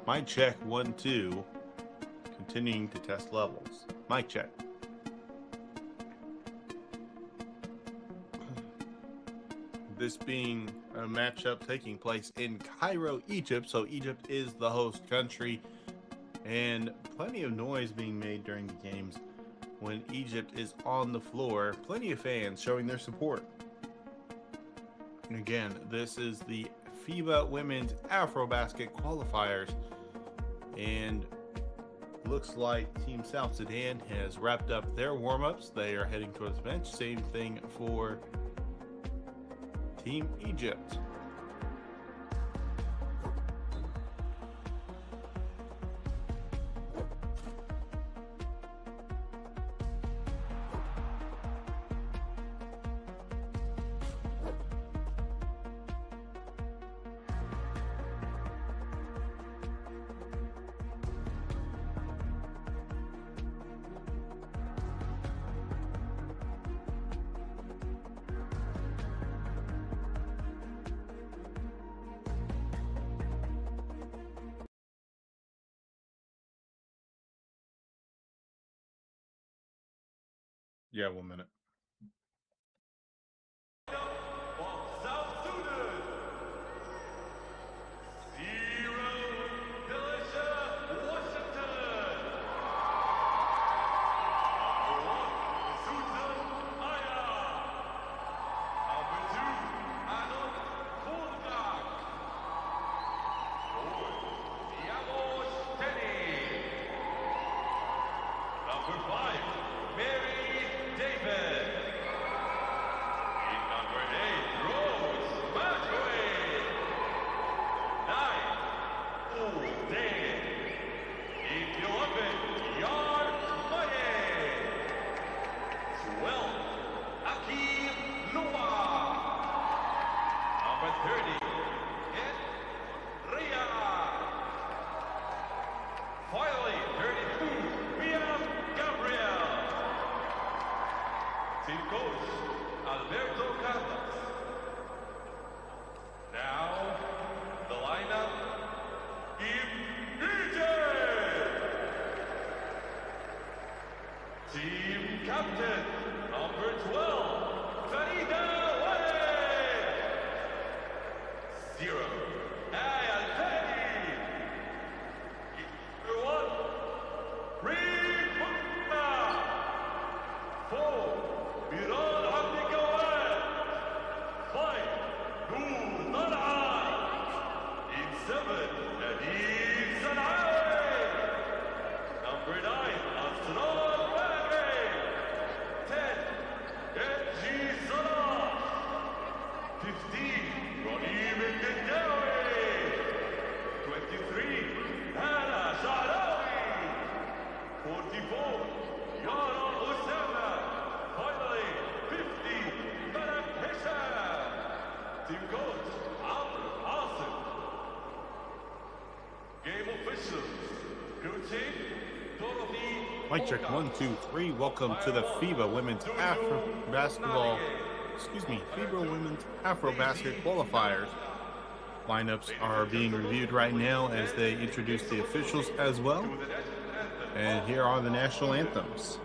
Mic check 1 2. Continuing to test levels. Mic check. This being a matchup taking place in Cairo, Egypt. So Egypt is the host country, and plenty of noise being made during the games when Egypt is on the floor. Plenty of fans showing their support. And again, this is the FIBA Women's AfroBasket Qualifiers, and looks like Team South Sudan has wrapped up their warm-ups. They are heading towards the bench. Same thing for Team Egypt. Yeah, 1 minute. South Sudan, Washington. Susan Aya. Number 2, Arnold Kolgak. Number 5, Mary David. In number 8, Rose Matway. 9, Ulden. In 11, Yar Maye. 12, Akim Noah. Number 30, Ed Ria. Finally, 32, Mia Gabriel. Team coach, Alberto Carlos. Now, the lineup, Team Egypt. Team captain, number 12, Farida Wade. 0, Ayal Fadi. Number 1, Reed Mutna. 4, Miran Abdigawad. 5, Noor Tal'at. In 7, Nadeem San'awi. Number 9, Asrar Bagri. 10, Edji Salah. 15, Rahim Al-Dindawi. 23, Hana Sha'rawi. 44, Yara Osama. Finally, 50, Malak Hisham. Team coach, Amr Asim. Game officials, coaching, Dorothy. Mic check 1 2 3. Welcome to the FIBA Women's FIBA Women's AfroBasket Qualifiers. Lineups are being reviewed right now as they introduce the officials as well. And here are the national anthems.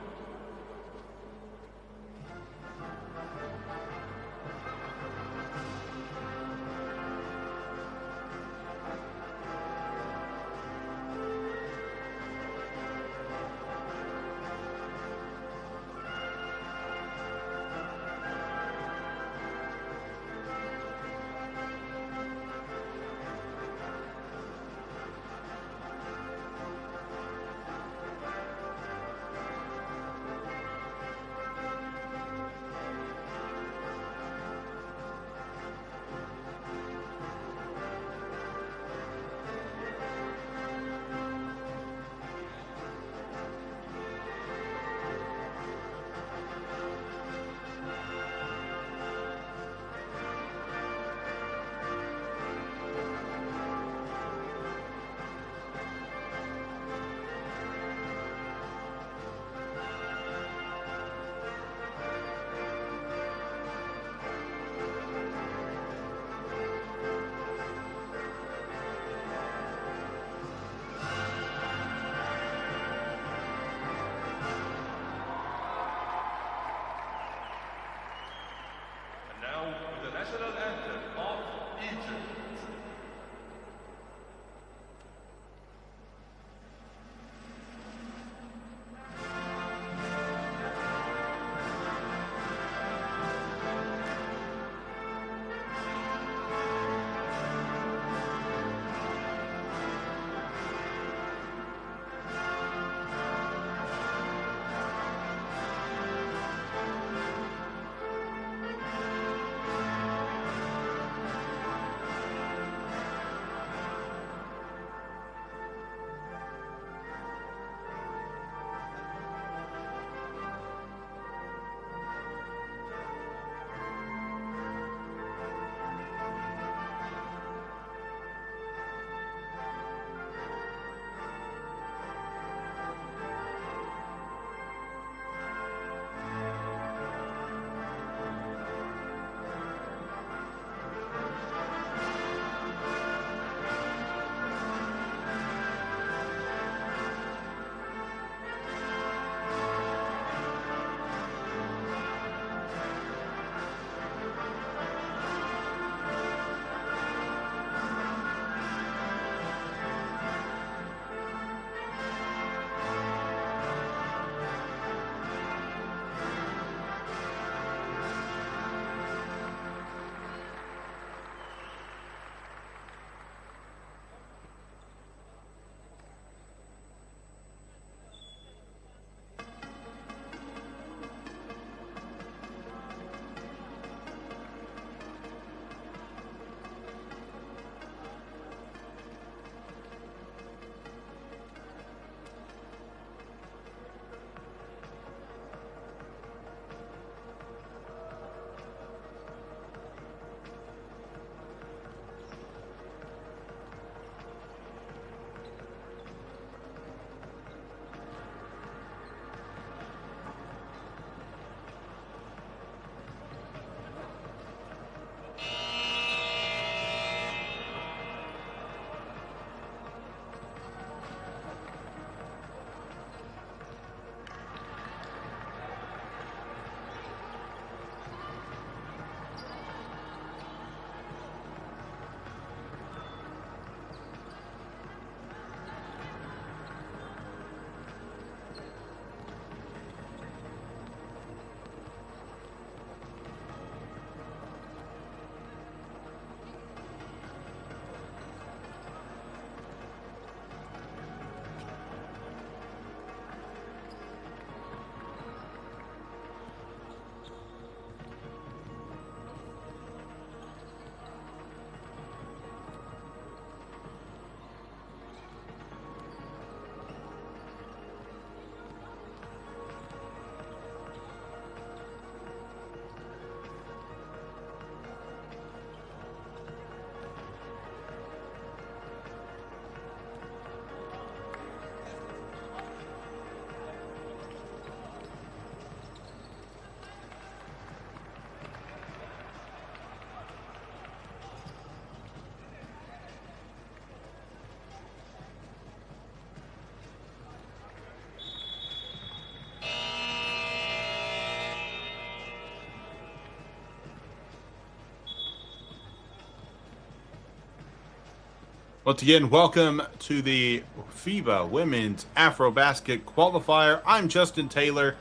Once again, welcome to the FIBA Women's AfroBasket Qualifier. I'm Justin Taylor,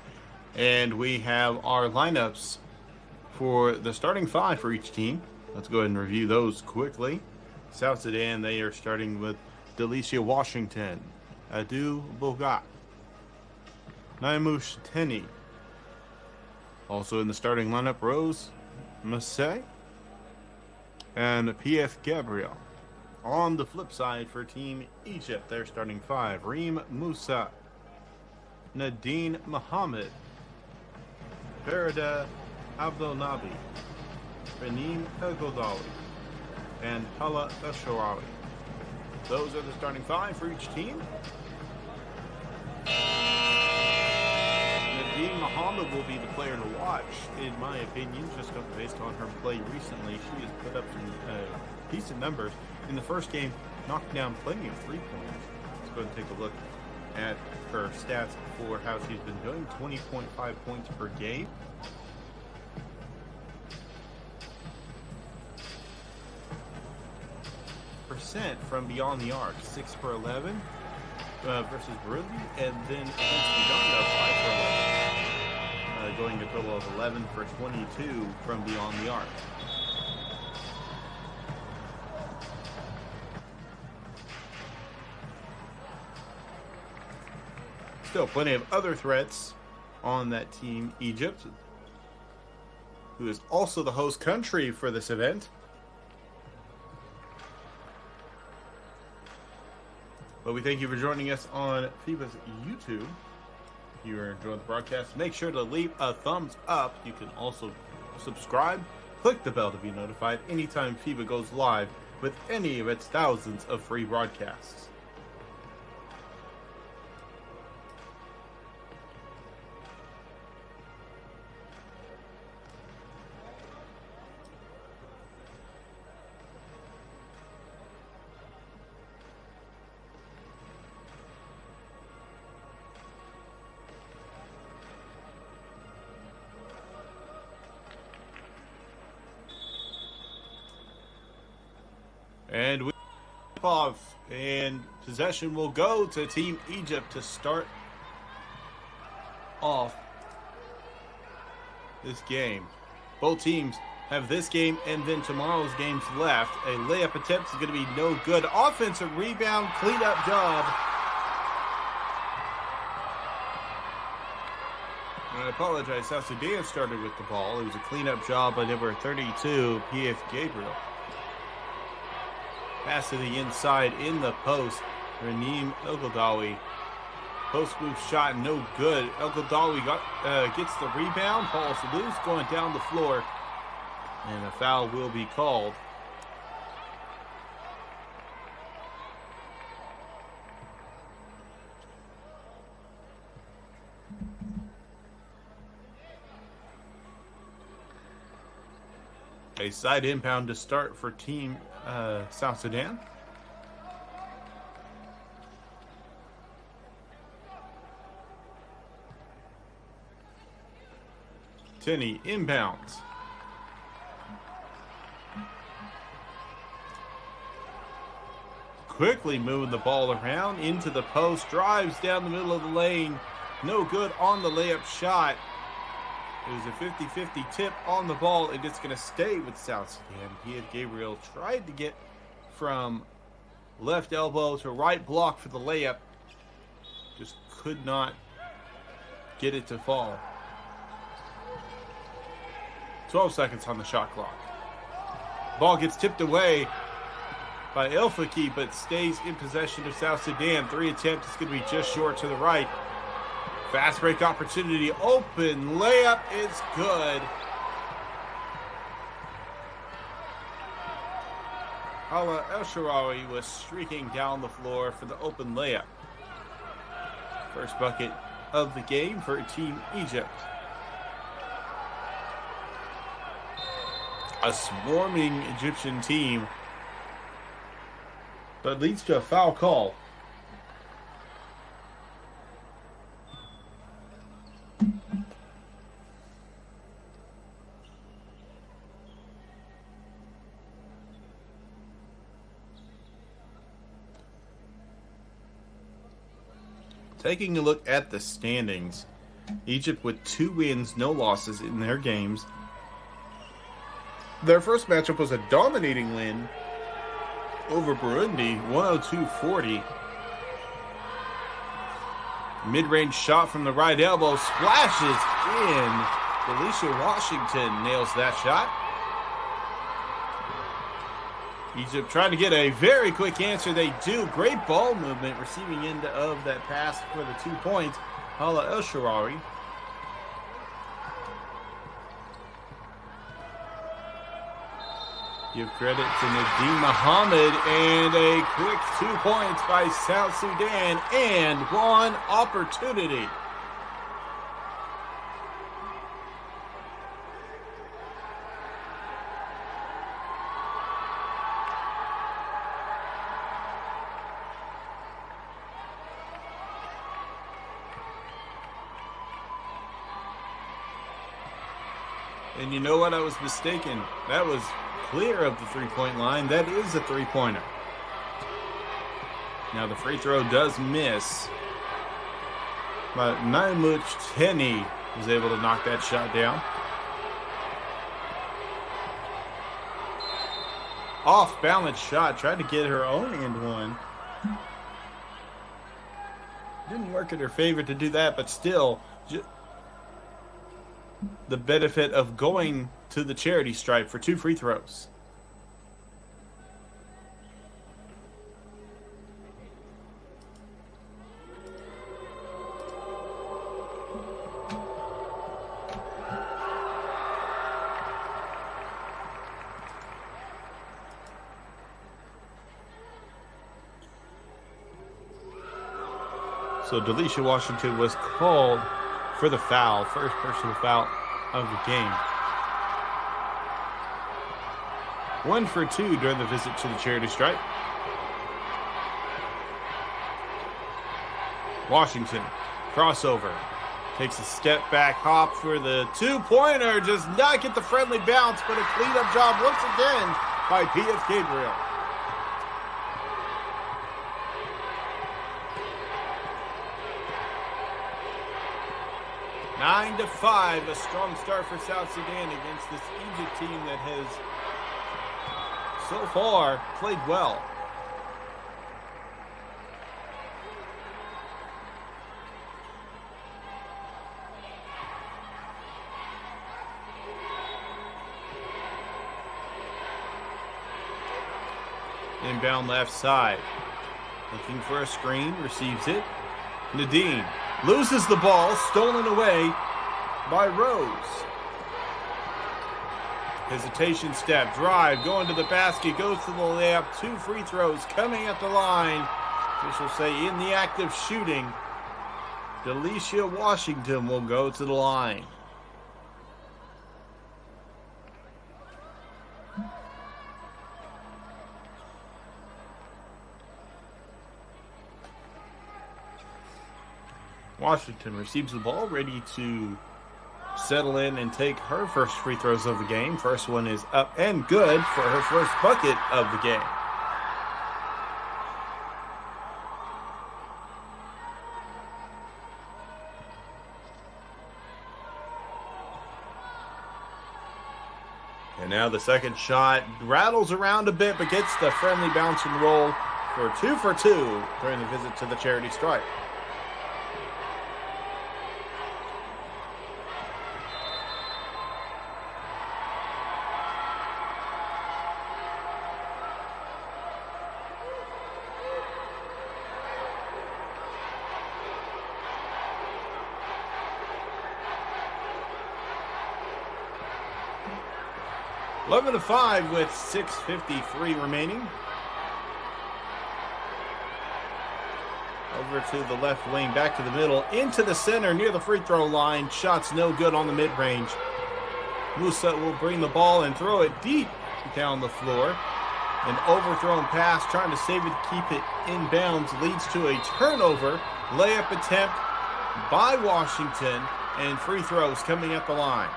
and we have our lineups for the starting five for each team. Let's go ahead and review those quickly. South Sudan, they are starting with Delicia Washington, Adu Bogat, Naimush Teni. Also in the starting lineup, Rose Massey and P.F. Gabriel. On the flip side for Team Egypt, they're starting five. Reem Musa, Nadine Mohammed, Farida Abdel Nabi, Benim El-Godawi, and Hala El-Shaarawy. Those are the starting five for each team. Nadine Mohammed will be the player to watch, in my opinion, just based on her play recently. She has put up some decent numbers. In the first game, knocked down plenty of three-pointers. Let's go ahead and take a look at her stats for how she's been doing. 20.5 points per game. Percent from beyond the arc, 6 for 11 versus Burundi, and then against Uganda, 5 for 11. Going a total of 11 for 22 from beyond the arc. Still plenty of other threats on that team, Egypt, who is also the host country for this event. But we thank you for joining us on FIBA's YouTube. If you are enjoying the broadcast, make sure to leave a thumbs up. You can also subscribe, click the bell to be notified anytime FIBA goes live with any of its thousands of free broadcasts. And we off, and possession will go to Team Egypt to start off this game. Both teams have this game and then tomorrow's games left. A layup attempt is going to be no good. Offensive rebound, cleanup job. And I apologize, South Sudan started with the ball. It was a cleanup job by number 32, P.F. Gabriel. Pass to the inside in the post. Reem El-Godawi. Post move shot, no good. El-Godawi gets the rebound. Falls loose, going down the floor. And a foul will be called. A side inbound to start for Team South Sudan. Tenney inbounds. Quickly moving the ball around into the post. Drives down the middle of the lane. No good on the layup shot. It was a 50-50 tip on the ball, and it's going to stay with South Sudan. P.F. Gabriel tried to get from left elbow to right block for the layup. Just could not get it to fall. 12 seconds on the shot clock. Ball gets tipped away by El Faki, but stays in possession of South Sudan. 3 attempts, it's going to be just short to the right. Fast break opportunity, open layup is good. Hala El-Shaarawy was streaking down the floor for the open layup. First bucket of the game for Team Egypt. A swarming Egyptian team that leads to a foul call. taking a look at the standings, Egypt with 2 wins, no losses in their games. Their first matchup was a dominating win over Burundi, 102-40. Mid-range shot from the right elbow, splashes in. Alicia Washington nails that shot. Egypt trying to get a very quick answer. They do. Great ball movement, receiving end of that pass for the 2 points. Hala El-Sharawi. Give credit to Nadim Muhammad, and a quick 2 points by South Sudan, and one opportunity. And you know what? I was mistaken. That was clear of the 3-point line. That is a 3-pointer. Now the free throw does miss, but Naimuch Teni was able to knock that shot down. Off balance shot, tried to get her own and one. Didn't work in her favor to do that, but still, the benefit of going to the charity stripe for 2 free throws. So Delisha Washington was called for the foul, first personal foul of the game. 1 for 2 during the visit to the charity stripe. Washington, crossover, takes a step back hop for the 2-pointer, does not get the friendly bounce, but a cleanup job once again by P.F. Gabriel. Nine to 5, a strong start for South Sudan against this Egypt team that has so far played well. Inbound left side. Looking for a screen, receives it. Nadine loses the ball, stolen away by Rose. Hesitation step, drive, going to the basket, goes to the layup, 2 free throws coming at the line. Officials say in the act of shooting, Delisha Washington will go to the line. Washington receives the ball, ready to settle in and take her first free throws of the game. First one is up and good for her first bucket of the game. And now the second shot rattles around a bit, but gets the friendly bounce and roll for 2 for 2 during the visit to the charity stripe. Eleven to 5 with 6:53 remaining. Over to the left wing, back to the middle, into the center, near the free throw line. Shots no good on the mid-range. Musa will bring the ball and throw it deep down the floor. An overthrown pass, trying to save it, keep it in bounds, leads to a turnover. Layup attempt by Washington, and free throws coming at the line.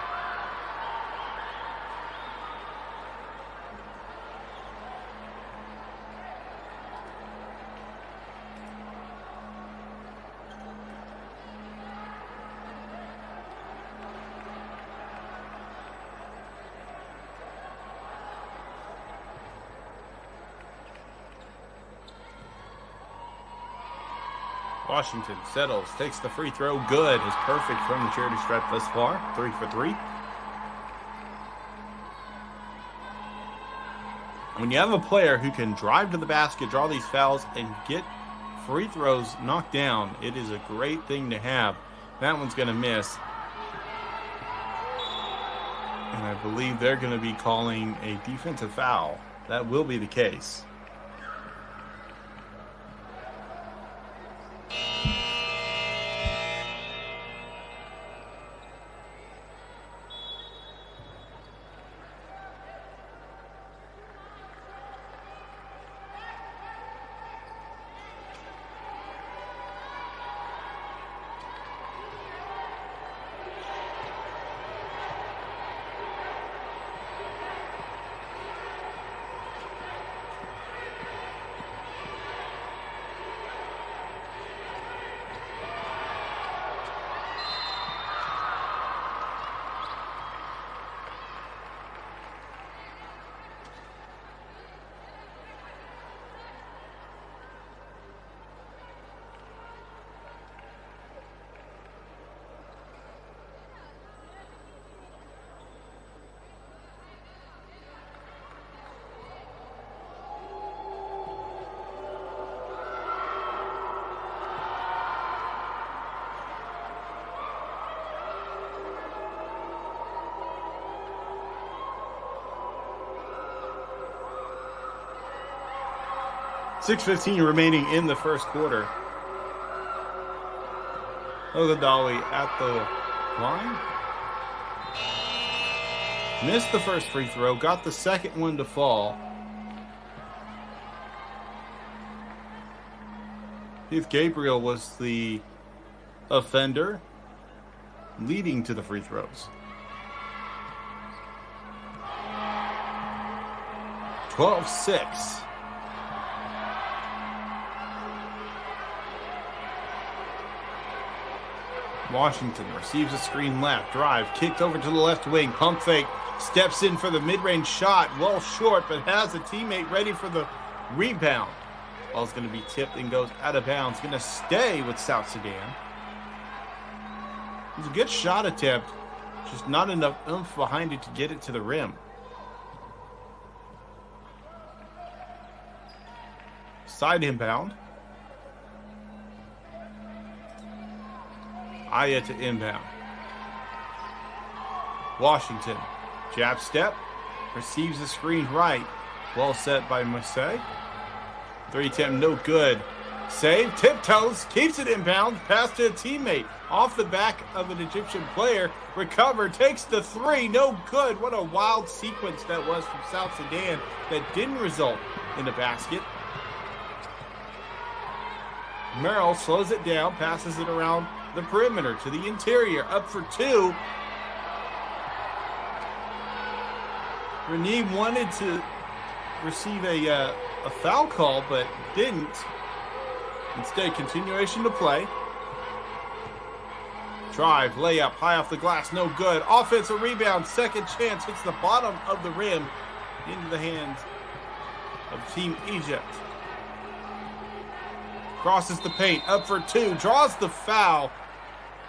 Washington settles, takes the free throw. Good. Is perfect from the charity stripe thus far. 3 for 3. When you have a player who can drive to the basket, draw these fouls, and get free throws knocked down, it is a great thing to have. That one's going to miss. And I believe they're going to be calling a defensive foul. That will be the case. .6:15 remaining in the first quarter. Ogadali at the line. Missed the first free throw. Got the second one to fall. Heath Gabriel was the offender, leading to the free throws. 12-6. Washington receives a screen left. Drive. Kicked over to the left wing. Pump fake. Steps in for the mid-range shot. Well short, but has a teammate ready for the rebound. Ball's going to be tipped and goes out of bounds. Going to stay with South Sudan. It was a good shot attempt. Just not enough oomph behind it to get it to the rim. Side inbound. Aya to inbound. Washington. Jab step. Receives the screen right. Well set by Masay. 3 attempt, no good. Save. Tiptoes. Keeps it inbound. Pass to a teammate. Off the back of an Egyptian player. Recover. Takes the 3. No good. What a wild sequence that was from South Sudan that didn't result in a basket. Merrill slows it down. Passes it around the perimeter to the interior, up for 2. Raneem wanted to receive a foul call, but didn't. Instead, continuation to play. Drive, layup, high off the glass, no good. Offensive rebound, second chance, hits the bottom of the rim into the hands of Team Egypt. Crosses the paint, up for 2, draws the foul.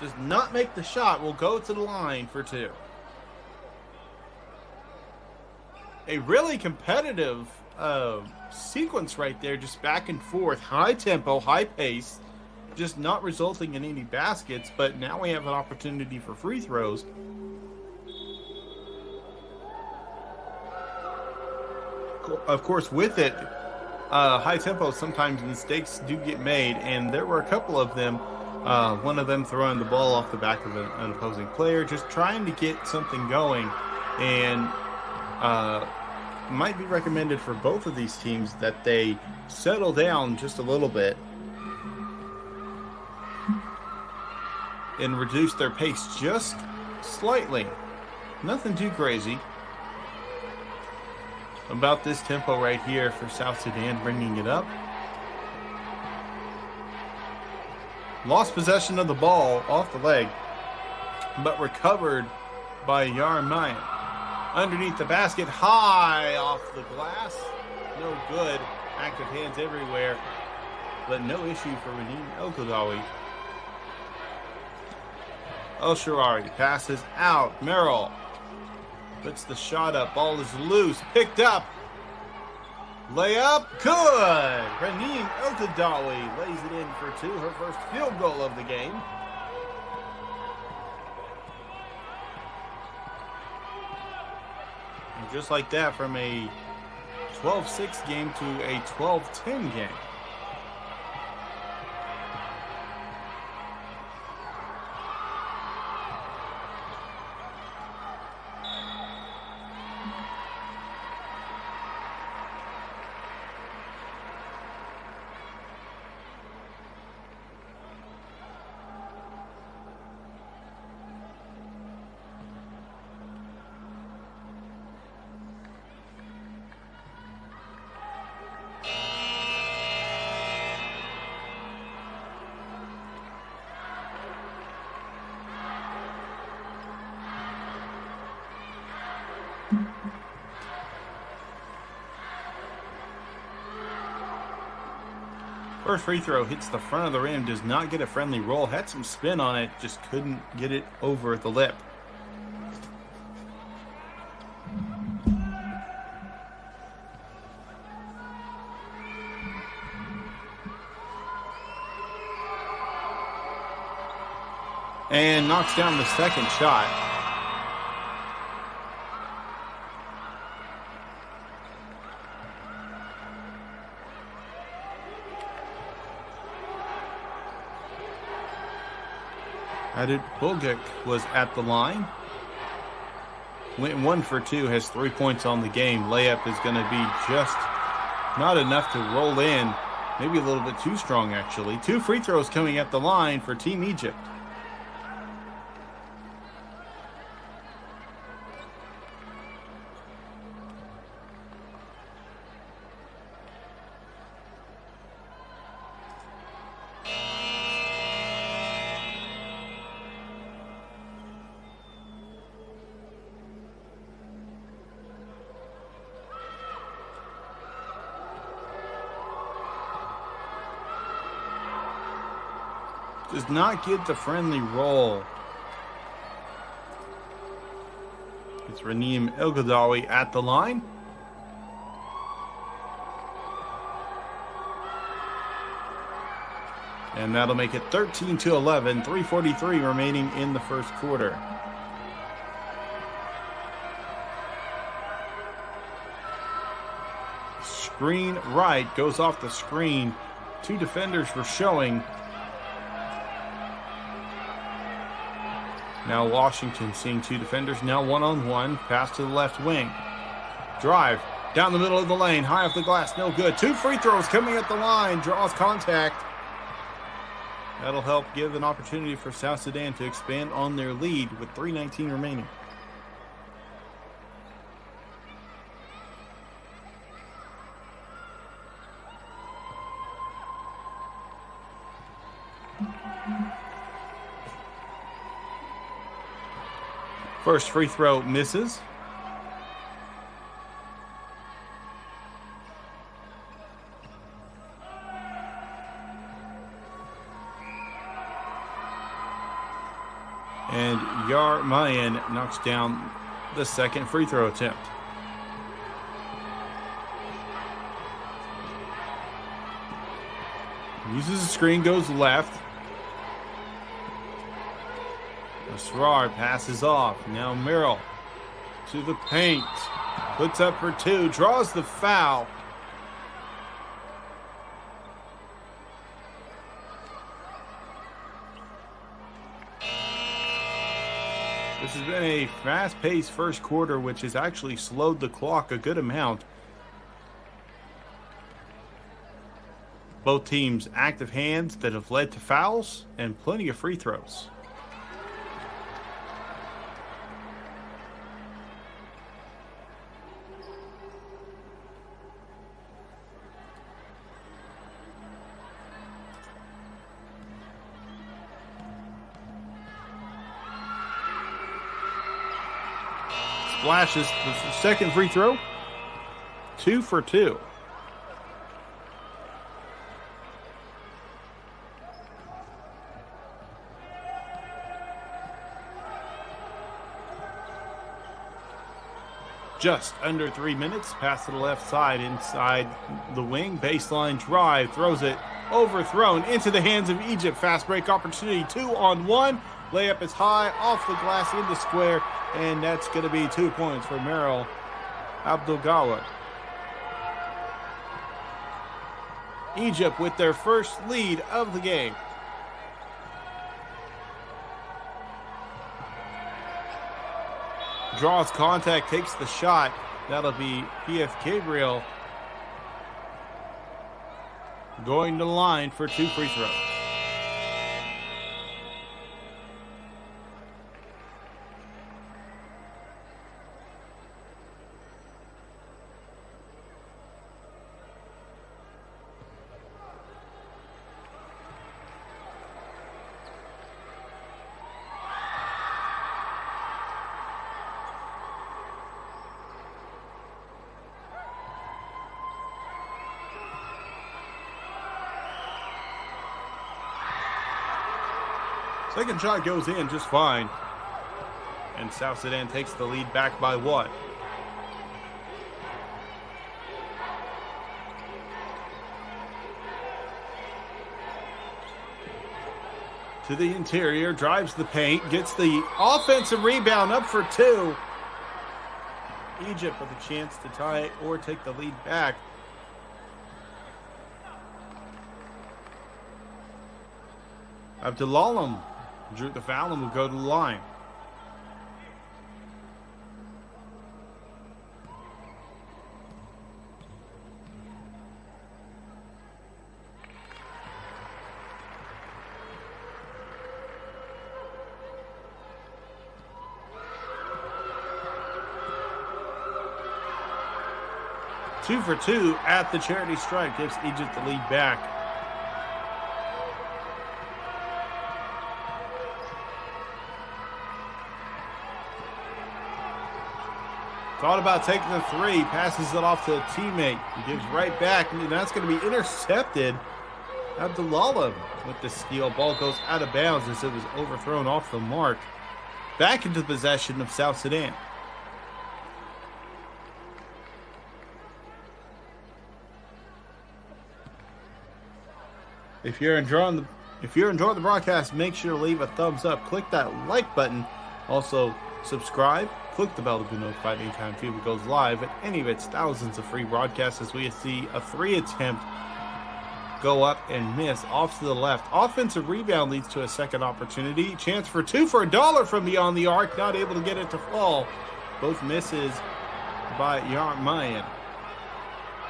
Does not make the shot, will go to the line for 2. A really competitive sequence right there, just back and forth. High tempo, high pace, just not resulting in any baskets, but now we have an opportunity for free throws. Of course, with it, high tempo, sometimes mistakes do get made, and there were a couple of them. One of them throwing the ball off the back of an opposing player, just trying to get something going, and might be recommended for both of these teams that they settle down just a little bit and reduce their pace just slightly. Nothing too crazy about this tempo right here for South Sudan, bringing it up. Lost possession of the ball off the leg, but recovered by Yarmayan. Underneath the basket, high off the glass. No good. Active hands everywhere. but no issue for Raheem El-Ghazawi. El-Shaarawy passes out. Merrill puts the shot up. Ball is loose. Picked up. Layup. Good. Raheem El-Ghazawi lays it in for two. Her first field goal of the game. And just like that, from a 12-6 game to a 12-10 game. First free throw hits the front of the rim, does not get a friendly roll, had some spin on it, just couldn't get it over the lip. And knocks down the second shot. Adit Bulgic was at the line. Went 1 for 2, has 3 points on the game. Layup is going to be just not enough to roll in. Maybe a little bit too strong, actually. 2 free throws coming at the line for Team Egypt. Does not get the friendly roll. It's Raheem El-Ghazawi at the line. And that'll make it 13-11, 3:43 remaining in the first quarter. Screen right, goes off the screen. 2 defenders were showing. Now Washington seeing 2 defenders, now 1-on-1, pass to the left wing. Drive, down the middle of the lane, high off the glass, no good. 2 free throws coming at the line, draws contact. That'll help give an opportunity for South Sudan to expand on their lead with 3:19 remaining. First free throw misses. And Yarmayan knocks down the second free throw attempt. Uses the screen, goes left. Asrar passes off. Now Merrill to the paint. Puts up for 2. Draws the foul. This has been a fast-paced first quarter, which has actually slowed the clock a good amount. Both teams active hands that have led to fouls and plenty of free throws. Splashes the second free throw. 2 for 2. just under 3 minutes. Pass to the left side, inside the wing. Baseline drive, throws it overthrown into the hands of Egypt. Fast break opportunity, 2-on-1. Layup is high, off the glass, in the square, and that's going to be 2 points for Meryl Abdelgawad. Egypt with their first lead of the game. Draws contact, takes the shot. That'll be P.F. Gabriel going to the line for 2 free throws. Second shot goes in just fine. And South Sudan takes the lead back by what? To the interior, drives the paint, gets the offensive rebound up for 2. Egypt with a chance to tie it or take the lead back. Abdulalam drew the foul and will go to the line. Two for 2 at the charity strike gives Egypt the lead back. Thought about taking the 3, passes it off to a teammate. He gives right back, and that's going to be intercepted. Abdullah with the steal. Ball goes out of bounds as it was overthrown off the mark. Back into possession of South Sudan. If you're enjoying the broadcast, make sure to leave a thumbs up. Click that like button. Also, subscribe. Click the bell to be notified anytime FIBA goes live at any of its thousands of free broadcasts as we see a 3 attempt go up and miss off to the left. Offensive rebound leads to a second opportunity. Chance for 2 for $1 from beyond the arc. Not able to get it to fall. Both misses by Yarmayan.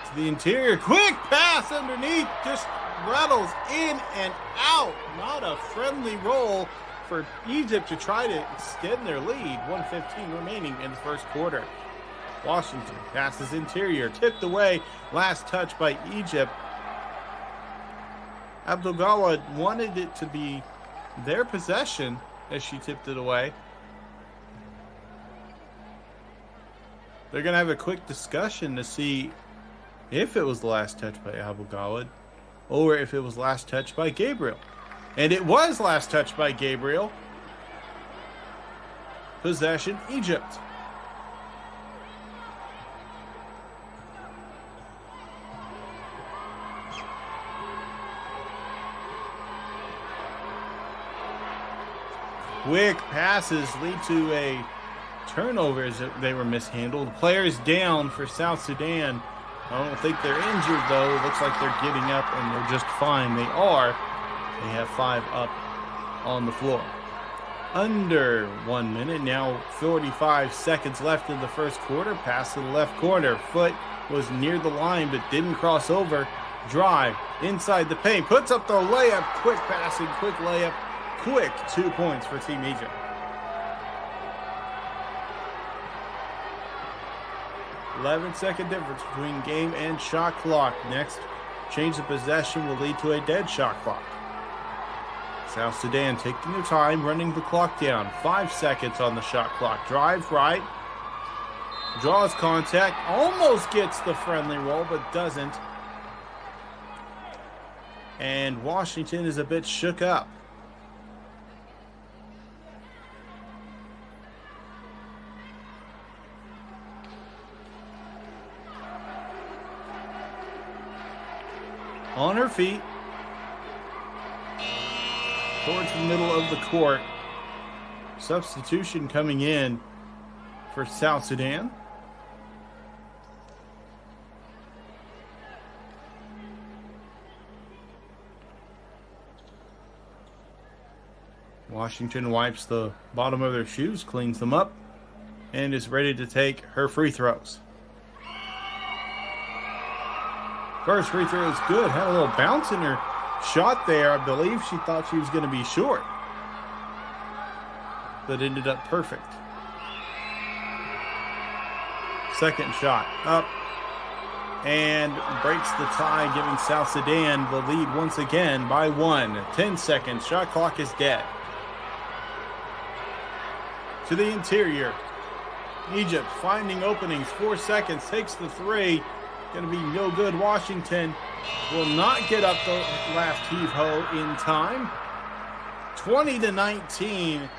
To the interior. Quick pass underneath. Just rattles in and out. Not a friendly roll for Egypt to try to extend their lead. 1:15 remaining in the first quarter. Washington passes interior, tipped away. Last touch by Egypt. Abdelgawad wanted it to be their possession as she tipped it away. They're going to have a quick discussion to see if it was the last touch by Abdelgawad or if it was last touch by Gabriel. And it was last touch by Gabriel. Possession, Egypt. Quick passes lead to a turnover as they were mishandled. Players down for South Sudan. I don't think they're injured, though. It looks like they're getting up and they're just fine. They are. They have 5 up on the floor. Under 1 minute. Now 45 seconds left in the first quarter. Pass to the left corner. Foot was near the line but didn't cross over. Drive inside the paint. Puts up the layup. Quick passing. Quick layup. Quick 2 points for Team Egypt. "11-second difference between game and shot clock. Next change of possession will lead to a dead shot clock. South Sudan taking their time, running the clock down. 5 seconds on the shot clock. Drive right. Draws contact. Almost gets the friendly roll, but doesn't. And Washington is a bit shook up. on her feet towards the middle of the court. Substitution coming in for South Sudan. Washington wipes the bottom of their shoes, cleans them up, and is ready to take her free throws. First free throw is good. Had a little bounce in her shot there. I believe she thought she was going to be short, but ended up perfect. Second shot up and breaks the tie, giving South Sudan the lead once again by 1. 10 seconds. Shot clock is dead. To the interior. Egypt finding openings. 4 seconds. Takes the three. Going to be no good. Washington will not get up the last heave-ho in time. 20-19.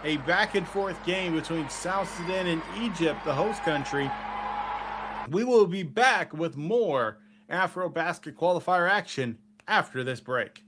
A back-and-forth game between South Sudan and Egypt, the host country. We will be back with more AfroBasket qualifier action after this break.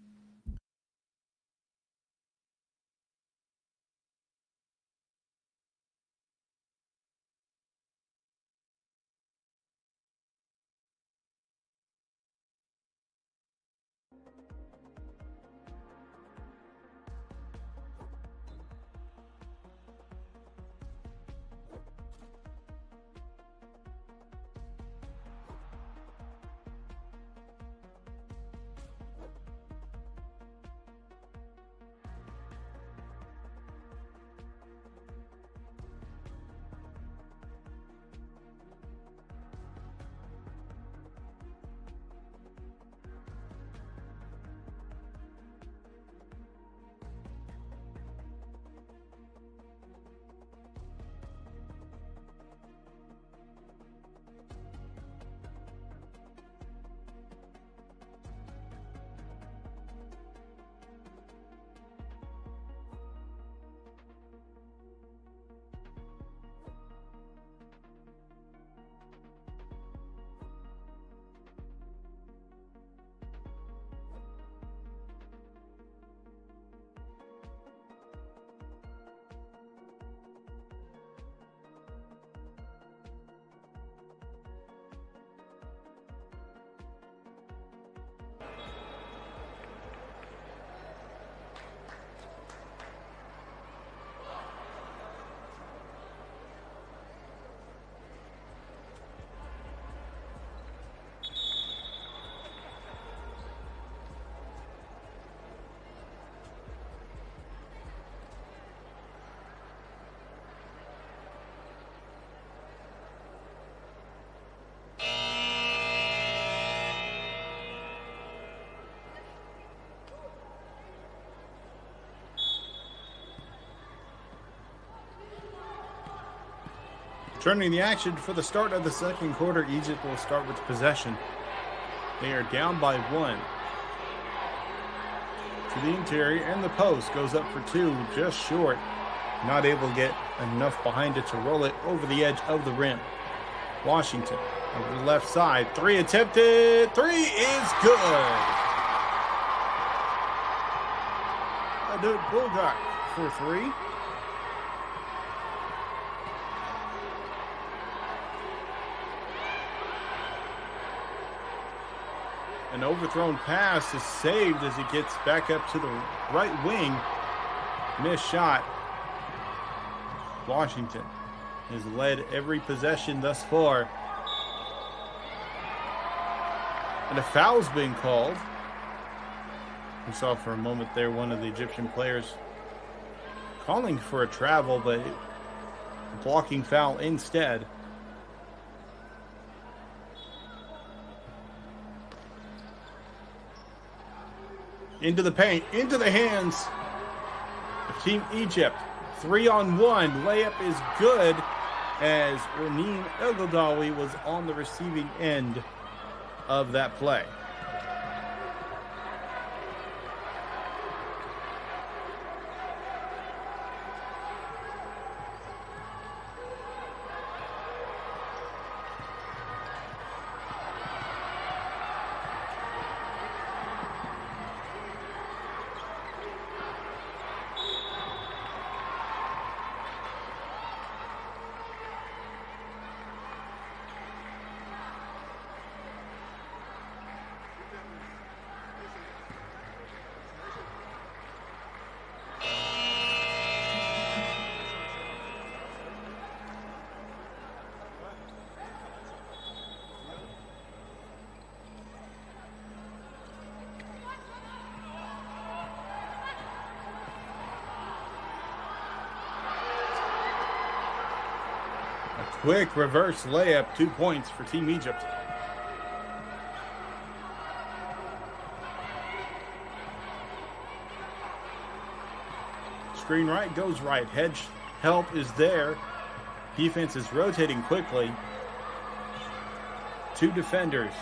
Turning the action for the start of the second quarter, Egypt will start with possession. They are down by 1. To the interior, and the post goes up for 2, just short. Not able to get enough behind it to roll it over the edge of the rim. Washington over the left side. 3 attempted. 3 is good. Adut Bulgak for 3. An overthrown pass is saved as it gets back up to the right wing. Missed shot. Washington has led every possession thus far. And a foul's being called. We saw for a moment there one of the Egyptian players calling for a travel, but blocking foul instead. Into the paint, into the hands of Team Egypt. 3-on-1. Layup is good as Raneem El-Goudawi was on the receiving end of that play. Quick reverse layup, 2 points for Team Egypt. Screen right goes right. Hedge help is there. Defense is rotating quickly. 2 defenders.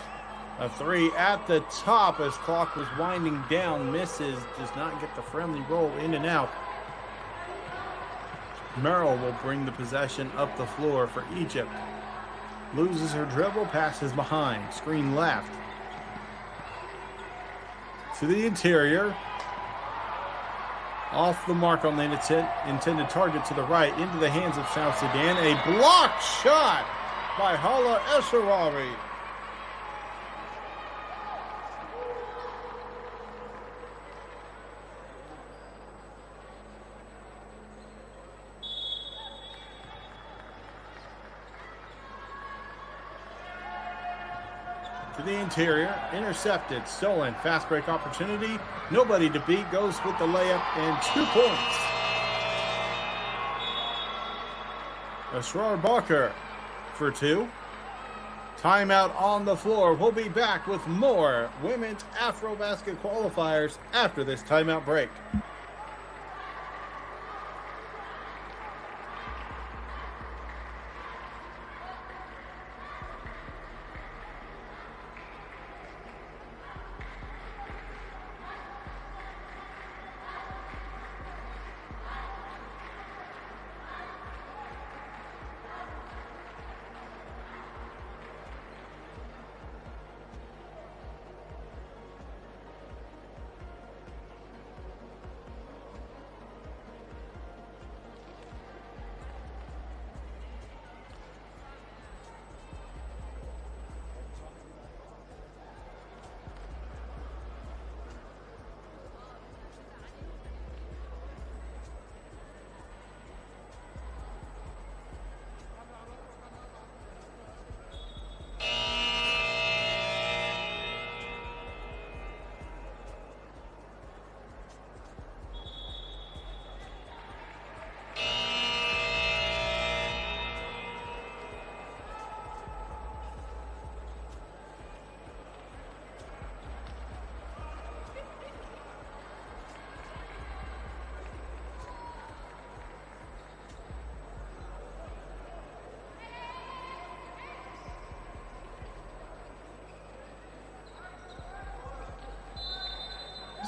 A 3 at the top as clock was winding down. Misses. Does not get the friendly roll in and out. Merrill will bring the possession up the floor for Egypt. Loses her dribble. Passes behind. Screen left. To the interior. Off the mark on the intended target to the right. Into the hands of South Sudan. A blocked shot by Hala Esharari. To the interior, intercepted, stolen, fast break opportunity. Nobody to beat, goes with the layup and 2 points. Asrar Barker for 2. Timeout on the floor. We'll be back with more women's AfroBasket qualifiers after this timeout break.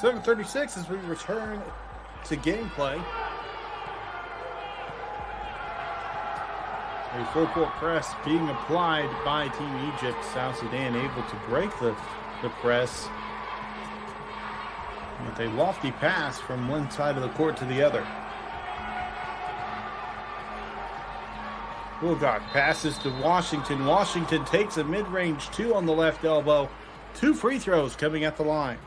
.736 as we return to gameplay. A full court press being applied by Team Egypt. South Sudan able to break the press with a lofty pass from one side of the court to the other. Wilgott passes to Washington. Washington takes a mid-range 2 on the left elbow. 2 free throws coming at the line.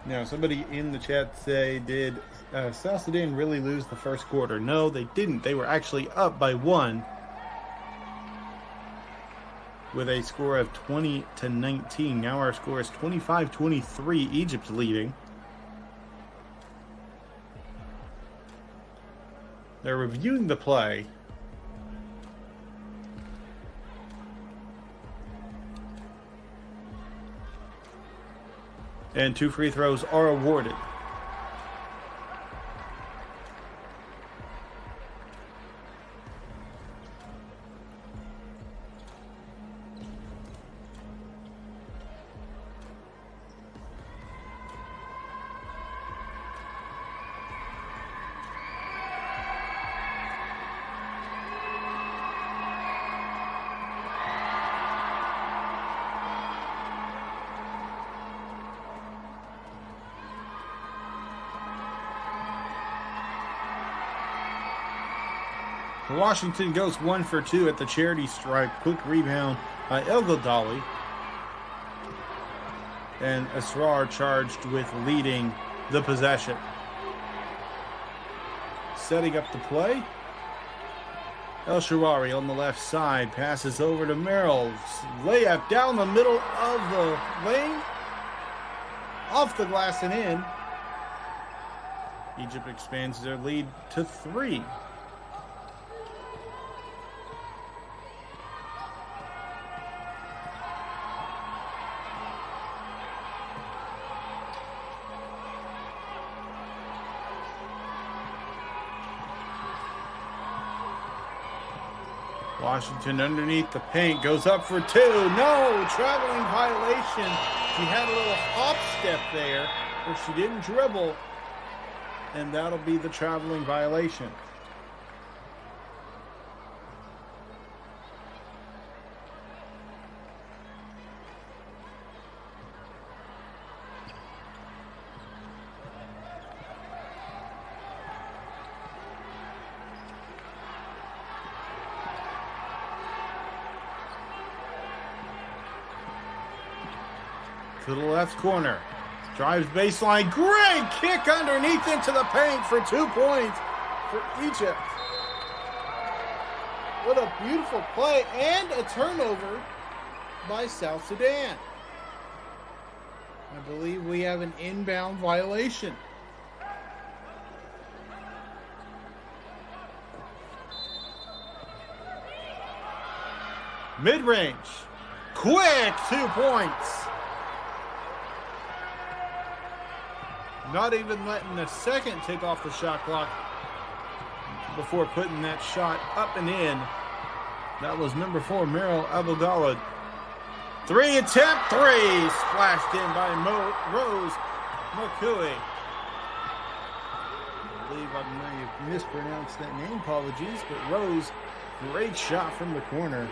Now, somebody in the chat say, did South Sudan really lose the first quarter? No, they didn't. They were actually up by 1 with a score of 20-19. Now our score is 25-23. Egypt leading. They're reviewing the play. And 2 free throws are awarded. Washington goes 1 for 2 at the charity stripe. Quick rebound by El Ghazali. And Asrar charged with leading the possession. Setting up the play. El Shawari on the left side passes over to Merrill. Layup down the middle of the lane. Off the glass and in. Egypt expands their lead to 3. Washington underneath the paint, goes up for 2. No, traveling violation. She had a little hop step there, but she didn't dribble, and that'll be the traveling violation. To the left corner. Drives baseline. Great kick underneath into the paint for 2 points for Egypt. What a beautiful play and a turnover by South Sudan. I believe we have an inbound violation. Mid-range. Quick 2 points. Not even letting the second tick off the shot clock before putting that shot up and in. That was number 4, Meryl Abdullah. 3 attempt, 3 splashed in by Rose Marcui. I believe I may have mispronounced that name. Apologies, but Rose, great shot from the corner.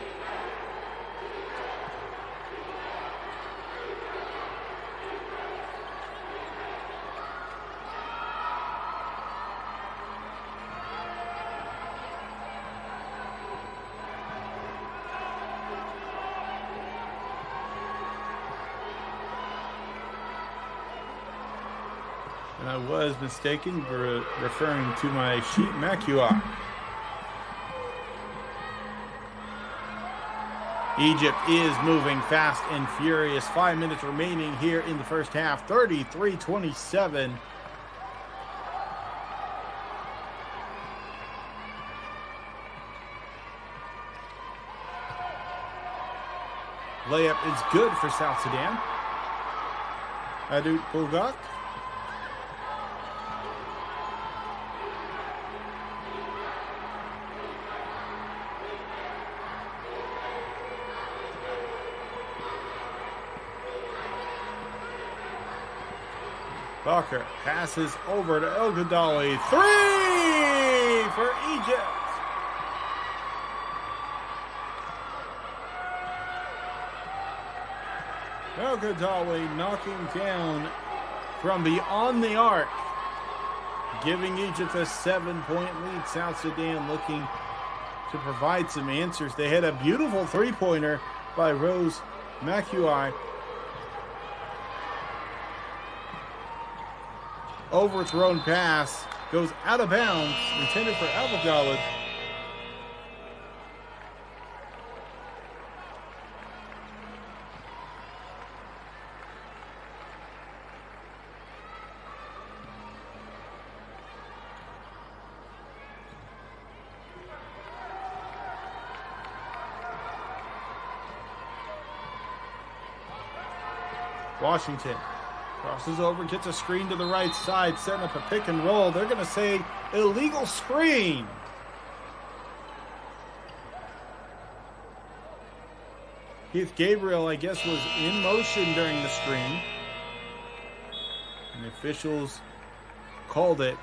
And I was mistaken for referring to my sheet, Macua. Egypt is moving fast and furious. 5 minutes remaining here in the first half. 33-27. Layup is good for South Sudan. Adut Bulgak. Barker passes over to El Ghazali. 3 for Egypt. El Ghazali knocking down from beyond the arc, giving Egypt a 7-point lead. South Sudan looking to provide some answers. They had a beautiful three-pointer by Rose Macui. Overthrown pass goes out of bounds, intended for Abdullah. Washington crosses over, gets a screen to the right side, setting up a pick and roll. They're going to say illegal screen. Keith Gabriel, I guess, was in motion during the screen, and the officials called it.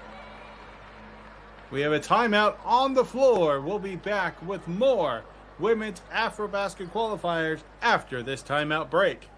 We have a timeout on the floor. We'll be back with more women's AfroBasket qualifiers after this timeout break.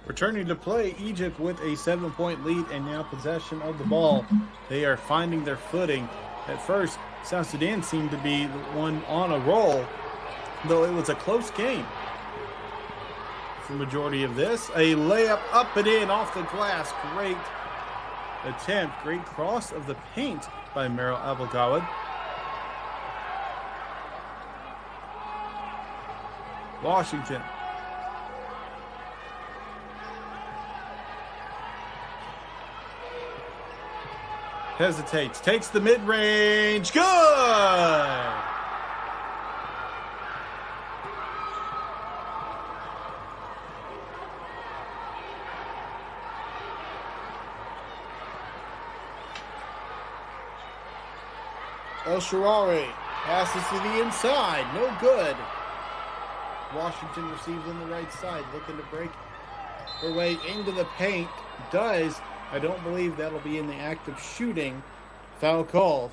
Returning to play, Egypt with a 7-point lead and now possession of the ball. They are finding their footing. At first, South Sudan seemed to be the one on a roll, though it was a close game. For the majority of this, a layup up and in off the glass. Great attempt, great cross of the paint by Merrill Abelgawad. Washington. Hesitates, takes the mid-range, good! El Sharari passes to the inside, no good. Washington receives on the right side, looking to break her way into the paint. Does. I don't believe that'll be in the act of shooting. Foul called.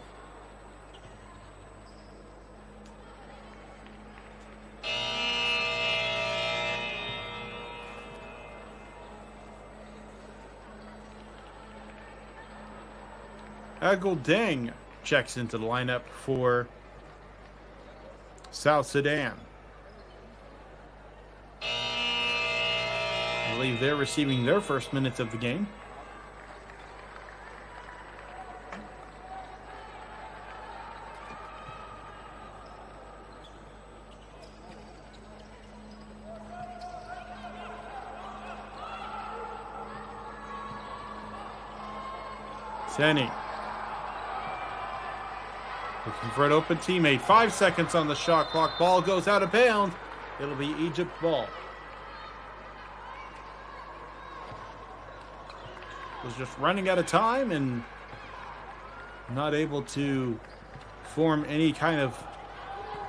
Agul Deng checks into the lineup for South Sudan. I believe they're receiving their first minutes of the game. Senny. Looking for an open teammate. 5 seconds on the shot clock. Ball goes out of bounds. It'll be Egypt ball. Was just running out of time and not able to form any kind of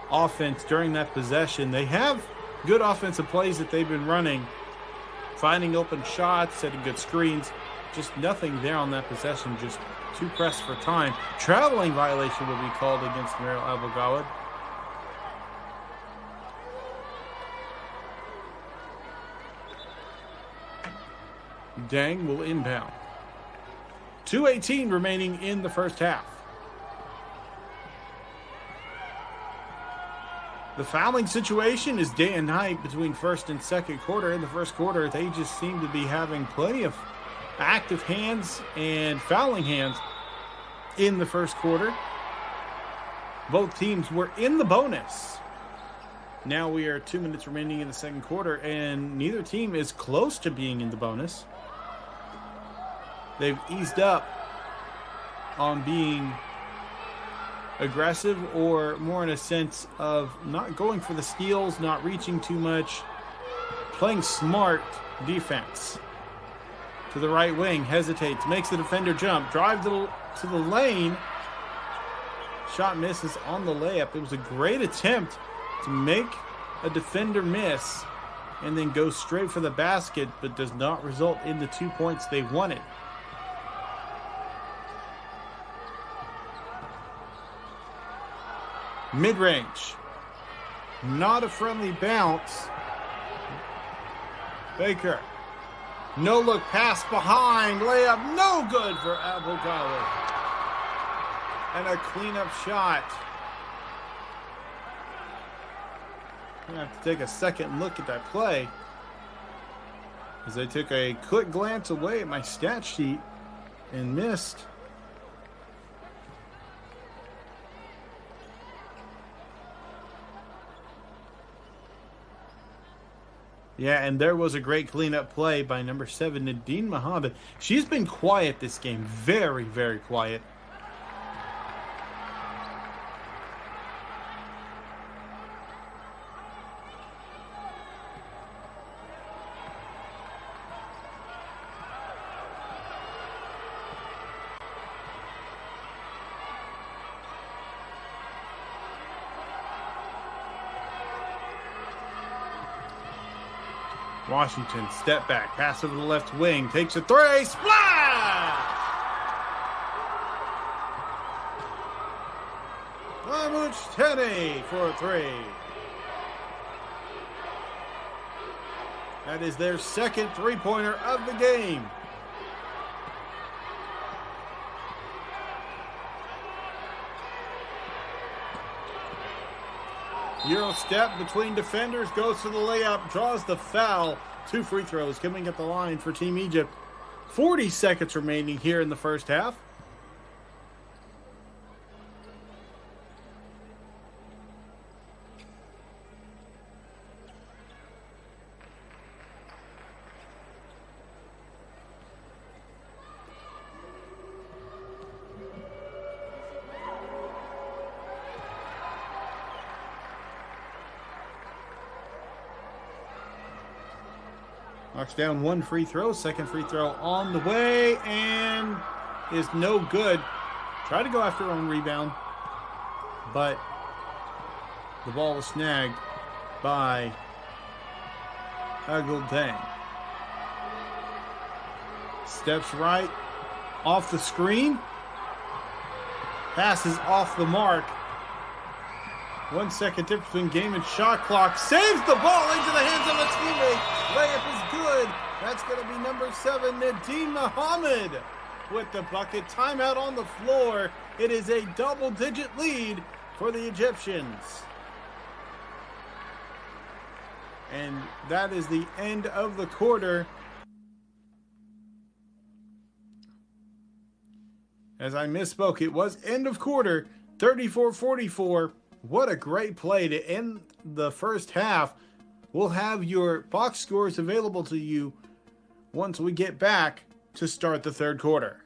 offense during that possession. They have good offensive plays that they've been running, finding open shots, setting good screens. Just nothing there on that possession, just too pressed for time. Traveling violation will be called against Merrill Abelgawad. Deng will inbound. 2:18 remaining in the first half. The fouling situation is day and night between first and second quarter. In the first quarter, they just seem to be having plenty of active hands and fouling hands in the first quarter. Both teams were in the bonus. Now we are 2 minutes remaining in the second quarter, and neither team is close to being in the bonus. They've eased up on being aggressive, or more in a sense of not going for the steals, not reaching too much, playing smart defense. To the right wing, hesitates, makes the defender jump, drive to the lane. Shot misses on the layup. It was a great attempt to make a defender miss and then go straight for the basket, but does not result in the 2 points they wanted. Mid-range. Not a friendly bounce. Baker. No look pass behind. Layup no good for Abelgawad. And a cleanup shot. I'm going to have to take a second look at that play, as I took a quick glance away at my stat sheet and missed. Yeah, and there was a great cleanup play by number 7, Nadine Mohammed. She's been quiet this game. Very, very quiet. Washington, step back, pass over the left wing, takes a three, splash! Mahmoud Tenney for a three. That is their second three-pointer of the game. Euro step between defenders, goes to the layup, draws the foul. 2 free throws coming at the line for Team Egypt. 40 seconds remaining here in the first half. Knocks down 1 free throw. Second free throw on the way and is no good. Tried to go after her own rebound, but the ball was snagged by Agildang. Steps right off the screen. Passes off the mark. 1 second difference between game and shot clock. Saves the ball into the hands of a teammate. Layup is good. That's going to be number 7, Nadeem Muhammad with the bucket. Timeout on the floor. It is a double-digit lead for the Egyptians. And that is the end of the quarter. As I misspoke, it was end of quarter, 34-44. What a great play to end the first half. We'll have your box scores available to you once we get back to start the third quarter.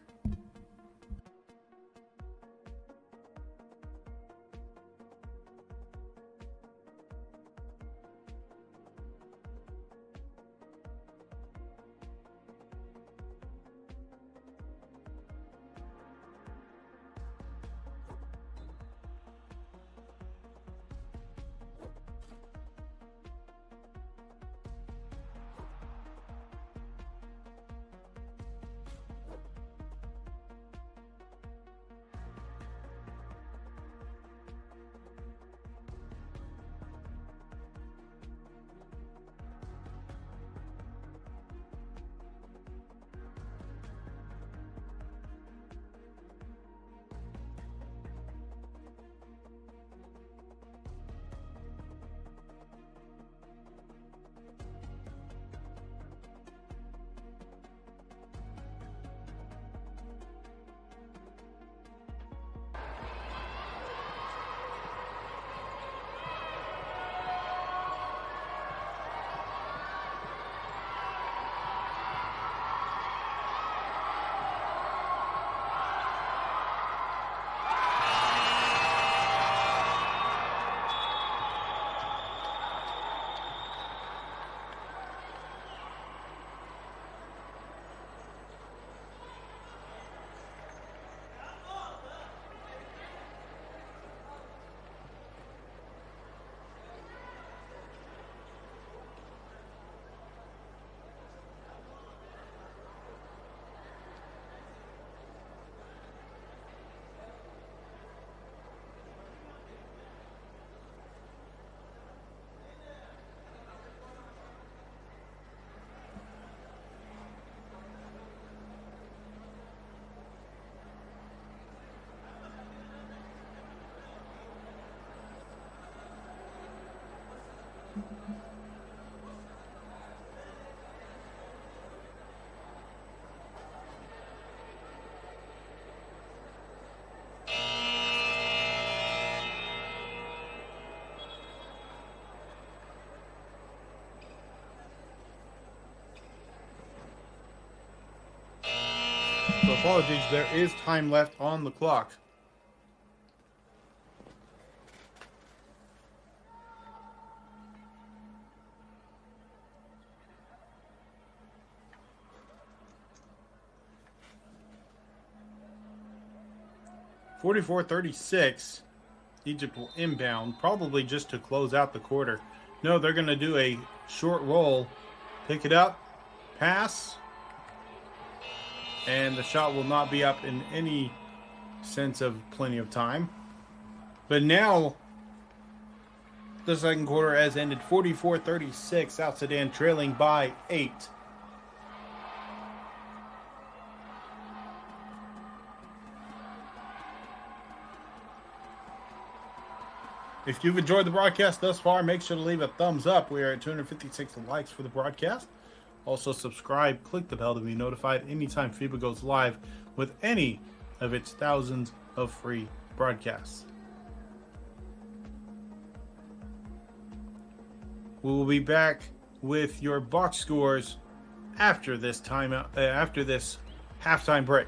So apologies, there is time left on the clock. (44-36). Egypt will inbound, probably just to close out the quarter. No, they're going to do a short roll. Pick it up, pass, and the shot will not be up in any sense of plenty of time. But now The second quarter has ended 44-36, South Sudan trailing by 8. If you've enjoyed the broadcast thus far, make sure to leave a thumbs up. We are at 256 likes for the broadcast. Also subscribe, click the bell to be notified anytime FIBA goes live with any of its thousands of free broadcasts. We will be back with your box scores after this halftime break.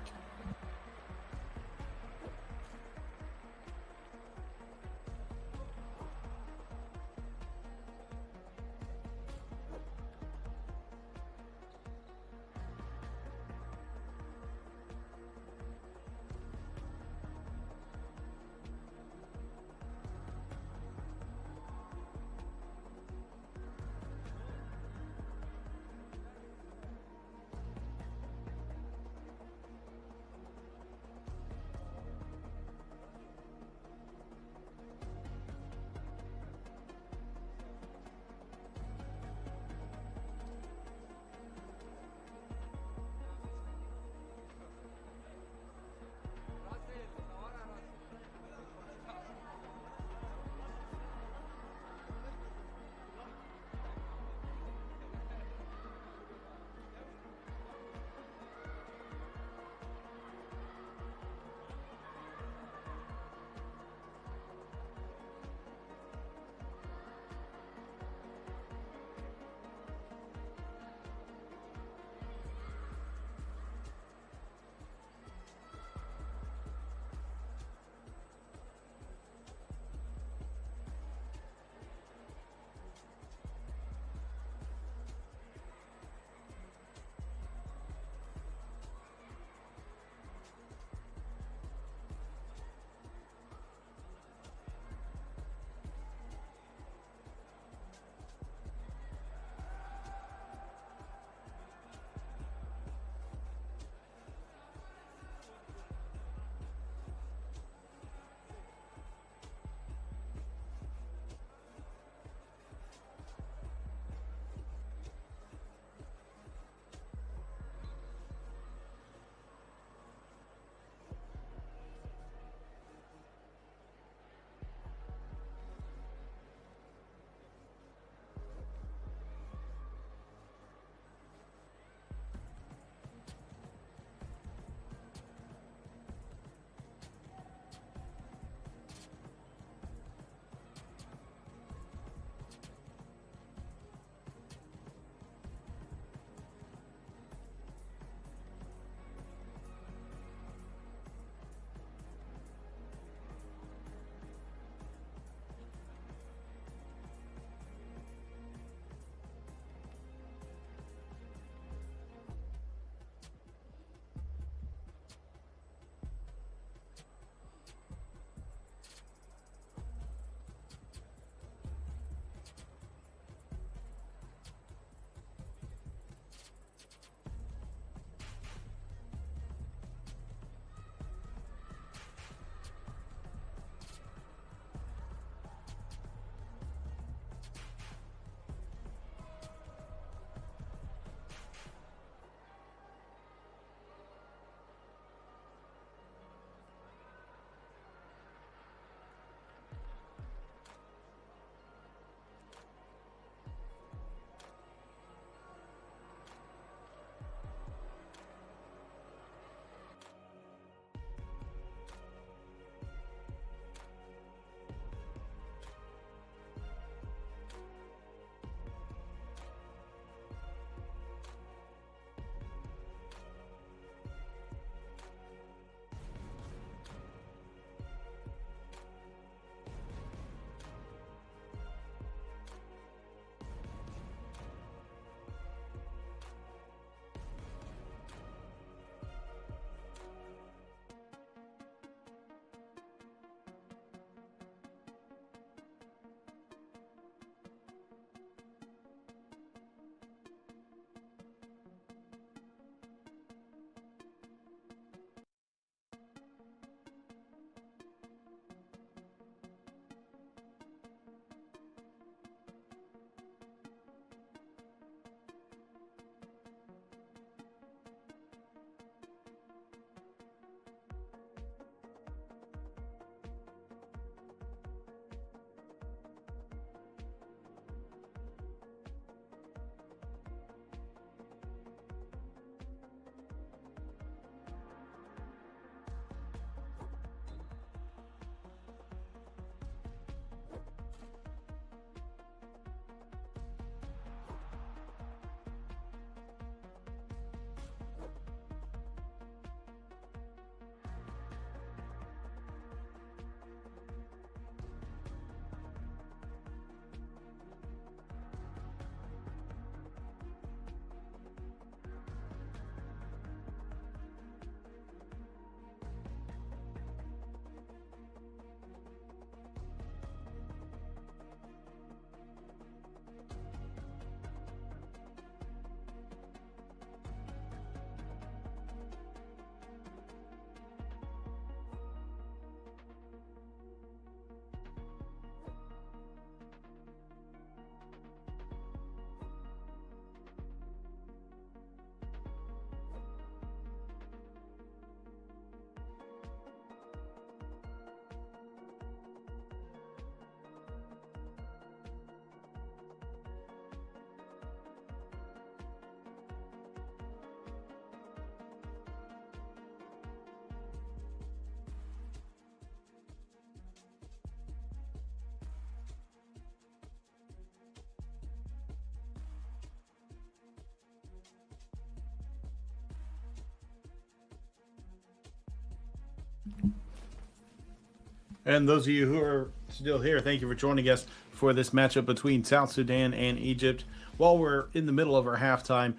And those of you who are still here, thank you for joining us for this matchup between South Sudan and Egypt. While we're in the middle of our halftime,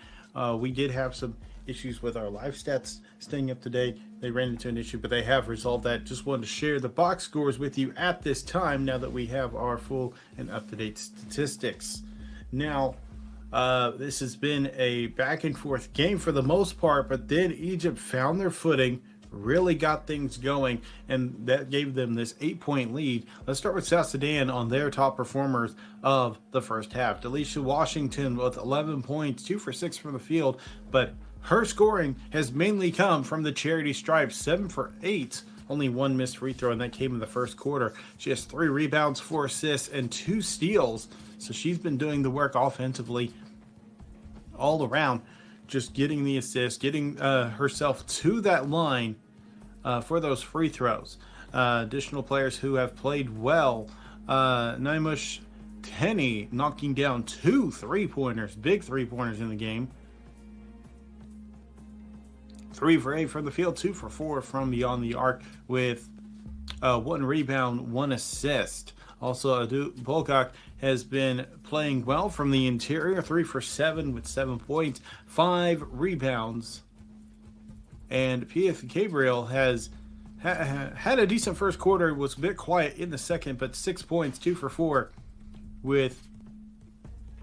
we did have some issues with our live stats staying up to date. They ran into an issue, but they have resolved that. Just wanted to share the box scores with you at this time now that we have our full and up-to-date statistics. Now, this has been a back and forth game for the most part, but then Egypt found their footing, really got things going, and that gave them this 8-point lead. Let's start with South Sudan on their top performers of the first half. Delisha Washington with 11 points, 2 for 6 from the field, but her scoring has mainly come from the charity stripe, 7 for 8. Only one missed free throw, and that came in the first quarter. She has 3 rebounds, 4 assists, and 2 steals. So she's been doing the work offensively all around, just getting the assists, getting herself to that line for those free throws. Additional players who have played well. Naimush Tenney knocking down 2 3-pointers, big 3-pointers in the game. 3 for 8 from the field, 2 for 4 from beyond the arc with 1 rebound, 1 assist. Also, Adu Bolgak has been playing well from the interior, 3 for 7 with 7 points, 5 rebounds. And P.F. Gabriel has had a decent first quarter, was a bit quiet in the second, but 6 points, 2 for 4 with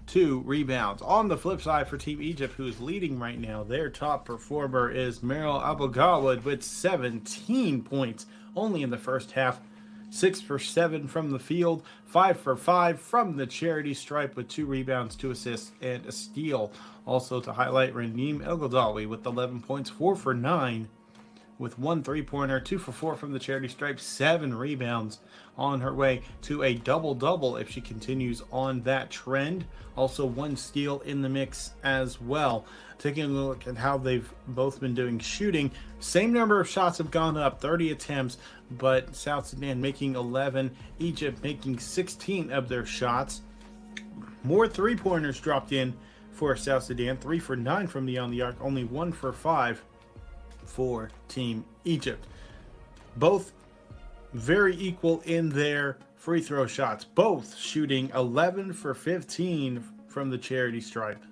2 rebounds. On the flip side for Team Egypt, who's leading right now, their top performer is Meryl Abogawad with 17 points only in the first half. 6 for 7 from the field, 5 for 5 from the charity stripe with 2 rebounds, 2 assists, and a steal. Also to highlight, Raneem El-Ghodawi with 11 points, 4 for 9 with 1 3-pointer, 2 for 4 from the charity stripe, 7 rebounds, on her way to a double-double if she continues on that trend. Also 1 steal in the mix as well. Taking a look at how they've both been doing shooting, same number of shots have gone up, 30 attempts, but South Sudan making 11, Egypt making 16 of their shots. More 3-pointers dropped in for South Sudan, 3 for 9 from beyond the arc, only 1 for 5 for Team Egypt. Both very equal in their free throw shots, both shooting 11 for 15 from the charity stripe.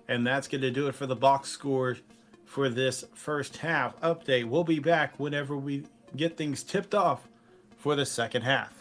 And that's going to do it for the box score for this first half update. We'll be back whenever we get things tipped off for the second half.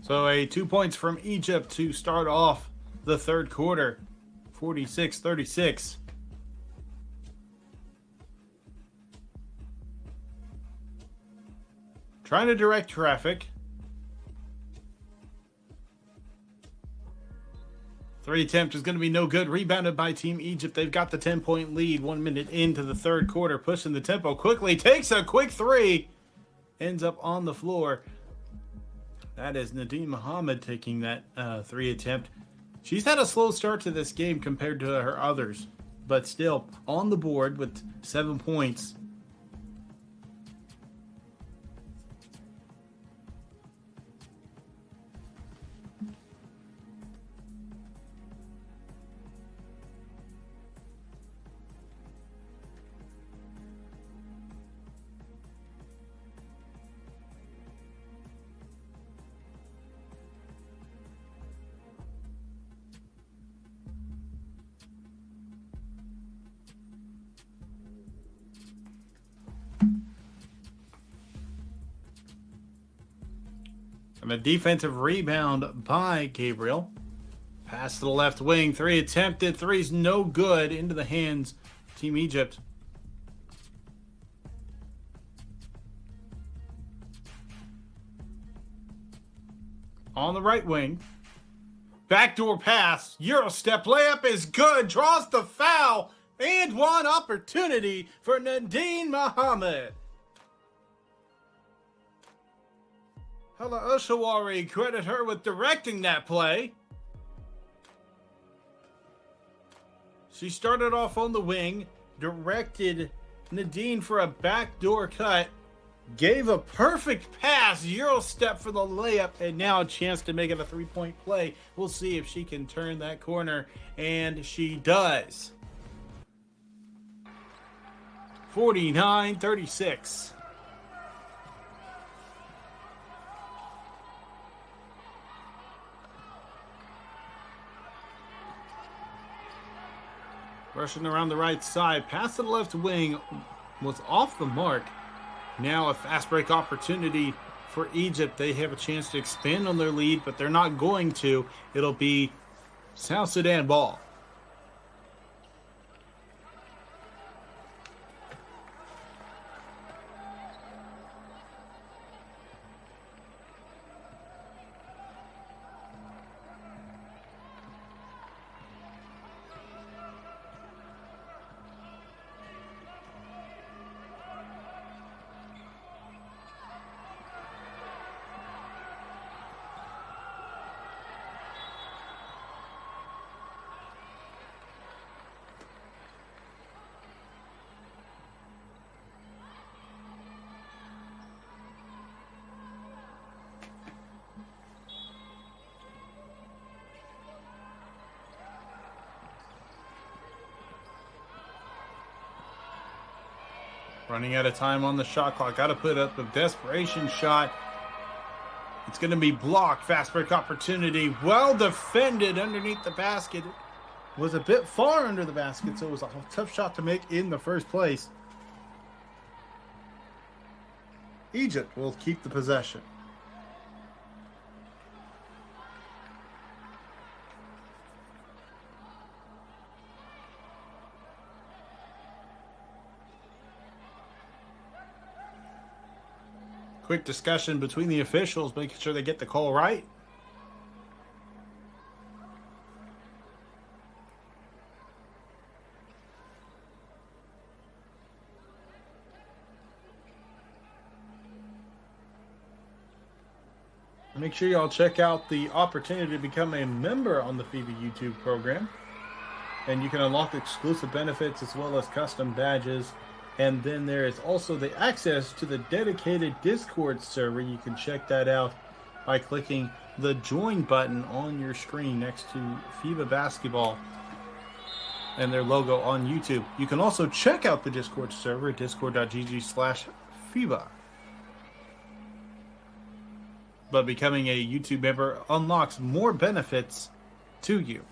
So a 2 points from Egypt to start off the third quarter, 46-36. Trying to direct traffic. Three attempt is going to be no good. Rebounded by Team Egypt. They've got the 10-point lead 1 minute into the third quarter. Pushing the tempo quickly. Takes a quick three. Ends up on the floor. That is Nadine Muhammad taking that three attempt. She's had a slow start to this game compared to her others. But still on the board with 7 points. And a defensive rebound by Gabriel. Pass to the left wing. Three attempted. Three's no good. Into the hands of Team Egypt. On the right wing. Backdoor pass. Euro step layup is good. Draws the foul. And one opportunity for Nadine Muhammad. Hala Oshawari, credit her with directing that play. She started off on the wing, directed Nadine for a backdoor cut, gave a perfect pass, Euro step for the layup, and now a chance to make it a three-point play. We'll see if she can turn that corner, and she does. 49-36. Rushing around the right side. Pass to the left wing was off the mark. Now a fast break opportunity for Egypt. They have a chance to expand on their lead, but they're not going to. It'll be South Sudan ball. Running out of time on the shot clock. Got to put up a desperation shot. It's going to be blocked. Fast break opportunity. Well defended underneath the basket. Was a bit far under the basket, so it was a tough shot to make in the first place. Egypt will keep the possession. Quick discussion between the officials, making sure they get the call right. Make sure y'all check out the opportunity to become a member on the FIBA YouTube program. And you can unlock exclusive benefits as well as custom badges. And then there is also the access to the dedicated Discord server. You can check that out by clicking the join button on your screen next to FIBA basketball and their logo on YouTube. You can also check out the Discord server at discord.gg/FIBA. But becoming a YouTube member unlocks more benefits to you.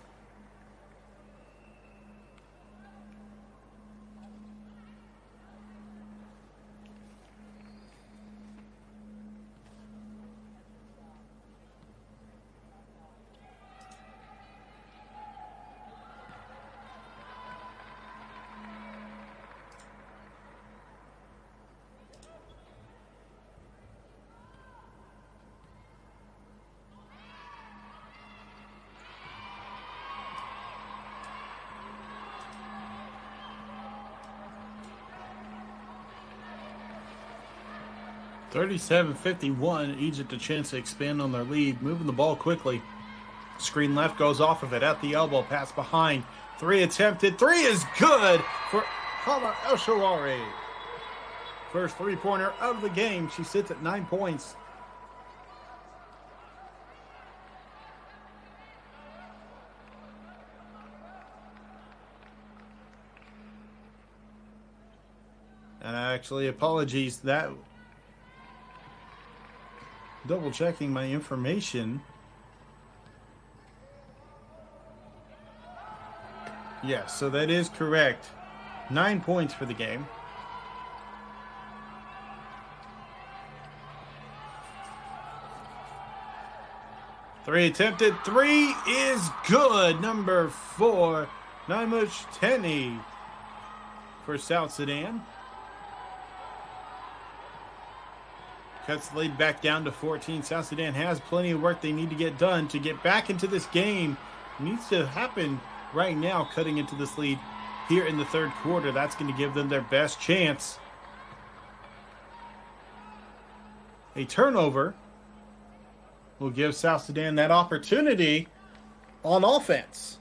37-51. Egypt a chance to expand on their lead. Moving the ball quickly. Screen left goes off of it at the elbow. Pass behind. 3 attempted. 3 is good for Hala El-Shawari. First three-pointer of the game. She sits at 9 points. And actually, apologies, that double checking my information. Yes, so that is correct. 9 points for the game. Three attempted. 3 is good. Number 4, Naimush Teni for South Sudan. Cuts the lead back down to 14. South Sudan has plenty of work they need to get done to get back into this game. It needs to happen right now, cutting into this lead here in the third quarter. That's going to give them their best chance. A turnover will give South Sudan that opportunity on offense.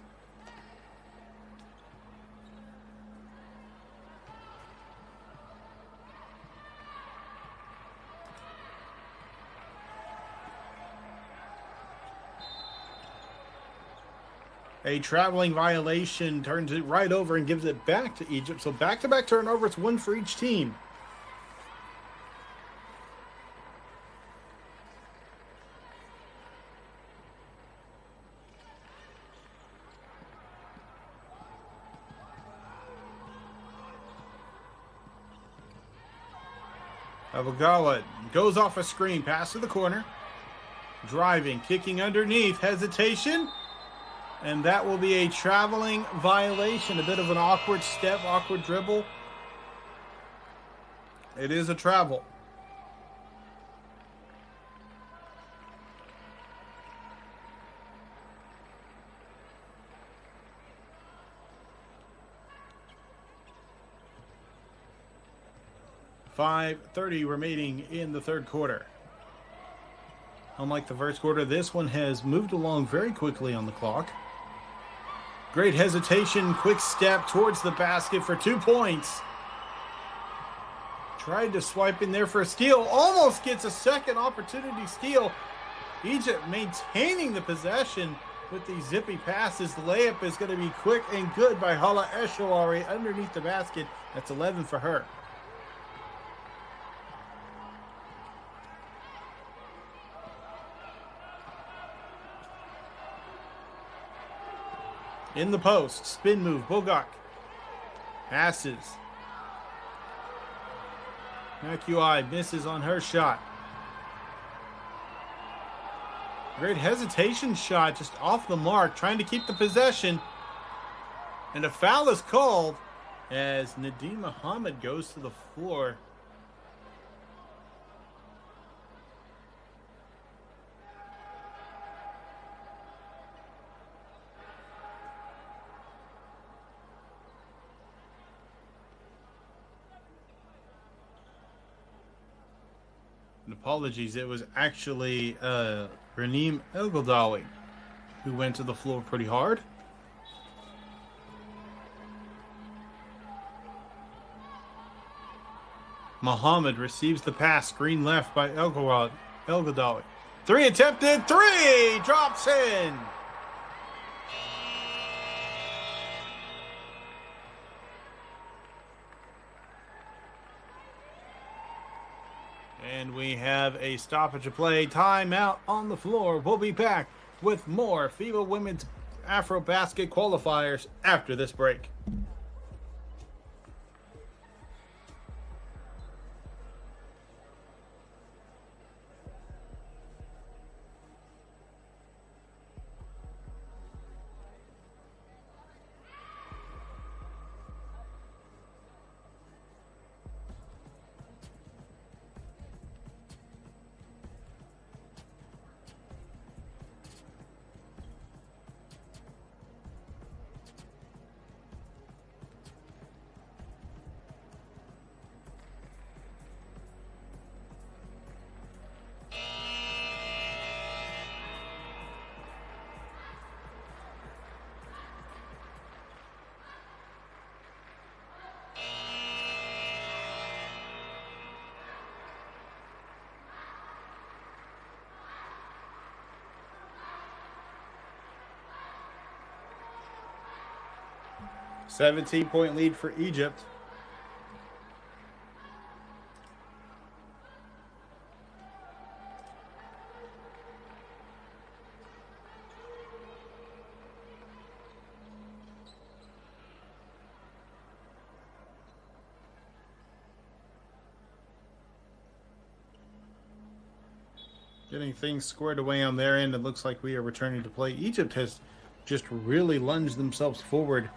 A traveling violation turns it right over and gives it back to Egypt. So back-to-back turnovers, one for each team. Abagawa goes off a screen, pass to the corner. Driving, kicking underneath, hesitation. And that will be a traveling violation. A bit of an awkward step, awkward dribble. It is a travel. .5:30 remaining in the third quarter. Unlike the first quarter, this one has moved along very quickly on the clock. Great hesitation, quick step towards the basket for 2 points. Tried to swipe in there for a steal. Almost gets a second opportunity steal. Egypt maintaining the possession with these zippy passes. The layup is going to be quick and good by Hala El-Shawari underneath the basket. That's 11 for her. In the post, spin move, Bogak passes. Makiwai misses on her shot. Great hesitation shot, just off the mark, trying to keep the possession. And a foul is called as Nadim Muhammad goes to the floor. Apologies, it was actually Raneem El-Ghaldawi who went to the floor pretty hard. Muhammad receives the pass, screen left by El-Ghaldawi. 3 attempted, 3 drops in. And we have a stoppage of play, timeout on the floor. We'll be back with more FIBA Women's AfroBasket qualifiers after this break. 17-point lead for Egypt. Getting things squared away on their end, it looks like we are returning to play. Egypt has just really lunged themselves forward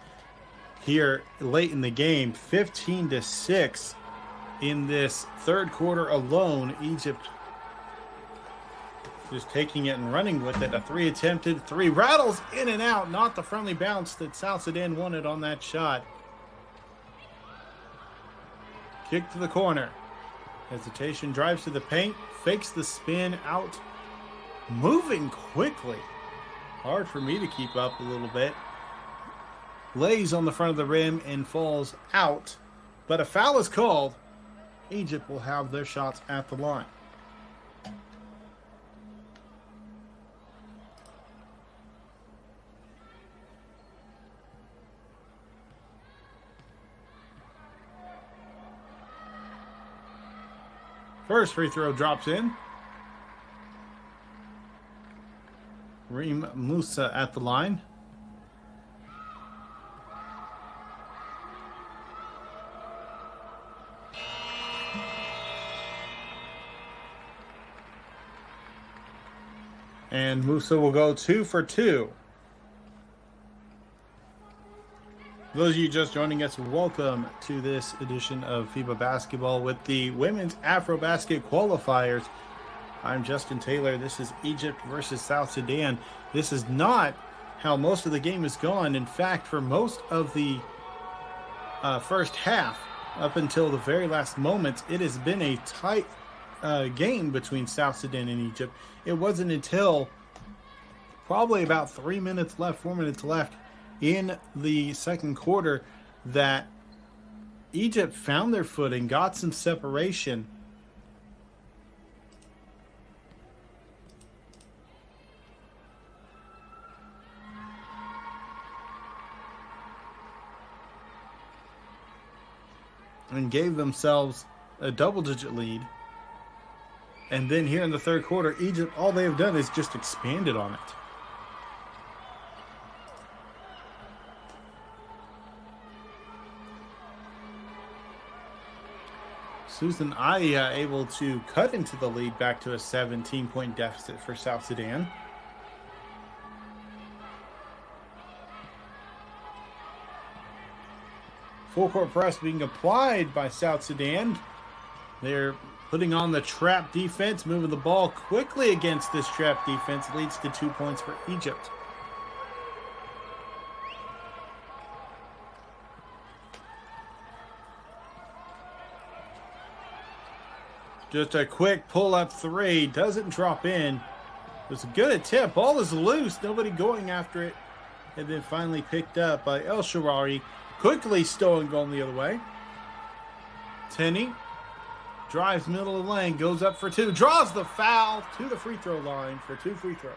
here late in the game. 15-6 in this third quarter alone. Egypt just taking it and running with it. A three attempted, three rattles in and out. Not the friendly bounce that South Sudan wanted on that shot. Kick to the corner. Hesitation, drives to the paint, fakes the spin out, moving quickly. Hard for me to keep up a little bit. Lays on the front of the rim and falls out, but a foul is called. Egypt will have their shots at the line. First free throw drops in. Reem Musa at the line. And Musa will go 2 for 2. Those of you just joining us, welcome to this edition of FIBA Basketball with the women's AfroBasket qualifiers. I'm Justin Taylor. This is Egypt versus South Sudan. This is not how most of the game has gone. In fact, for most of the first half, up until the very last moments, it has been a tight game between South Sudan and Egypt. It wasn't until probably about 4 minutes left in the second quarter that Egypt found their footing, got some separation. And gave themselves a double-digit lead. And then here in the third quarter, Egypt, all they have done is just expanded on it. Susan Aya able to cut into the lead back to a 17-point deficit for South Sudan. Full court press being applied by South Sudan. They're putting on the trap defense, moving the ball quickly against this trap defense. Leads to 2 points for Egypt. Just a quick pull-up three. Doesn't drop in. It was a good attempt. Ball is loose. Nobody going after it. And then finally picked up by El Sharari. Quickly stolen, going the other way. Tenney drives middle of the lane. Goes up for two. Draws the foul to the free throw line for 2 free throws.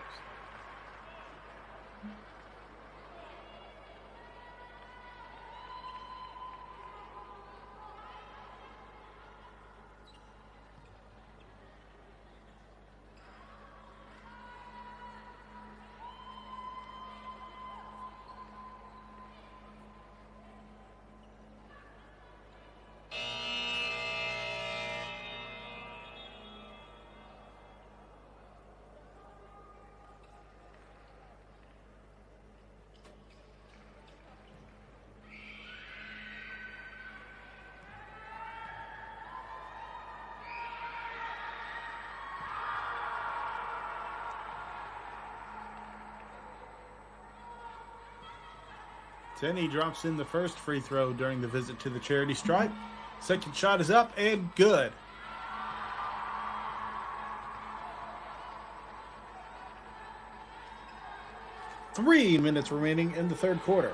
Tenney drops in the first free throw during the visit to the charity stripe. Second shot is up and good. Three minutes remaining in the third quarter.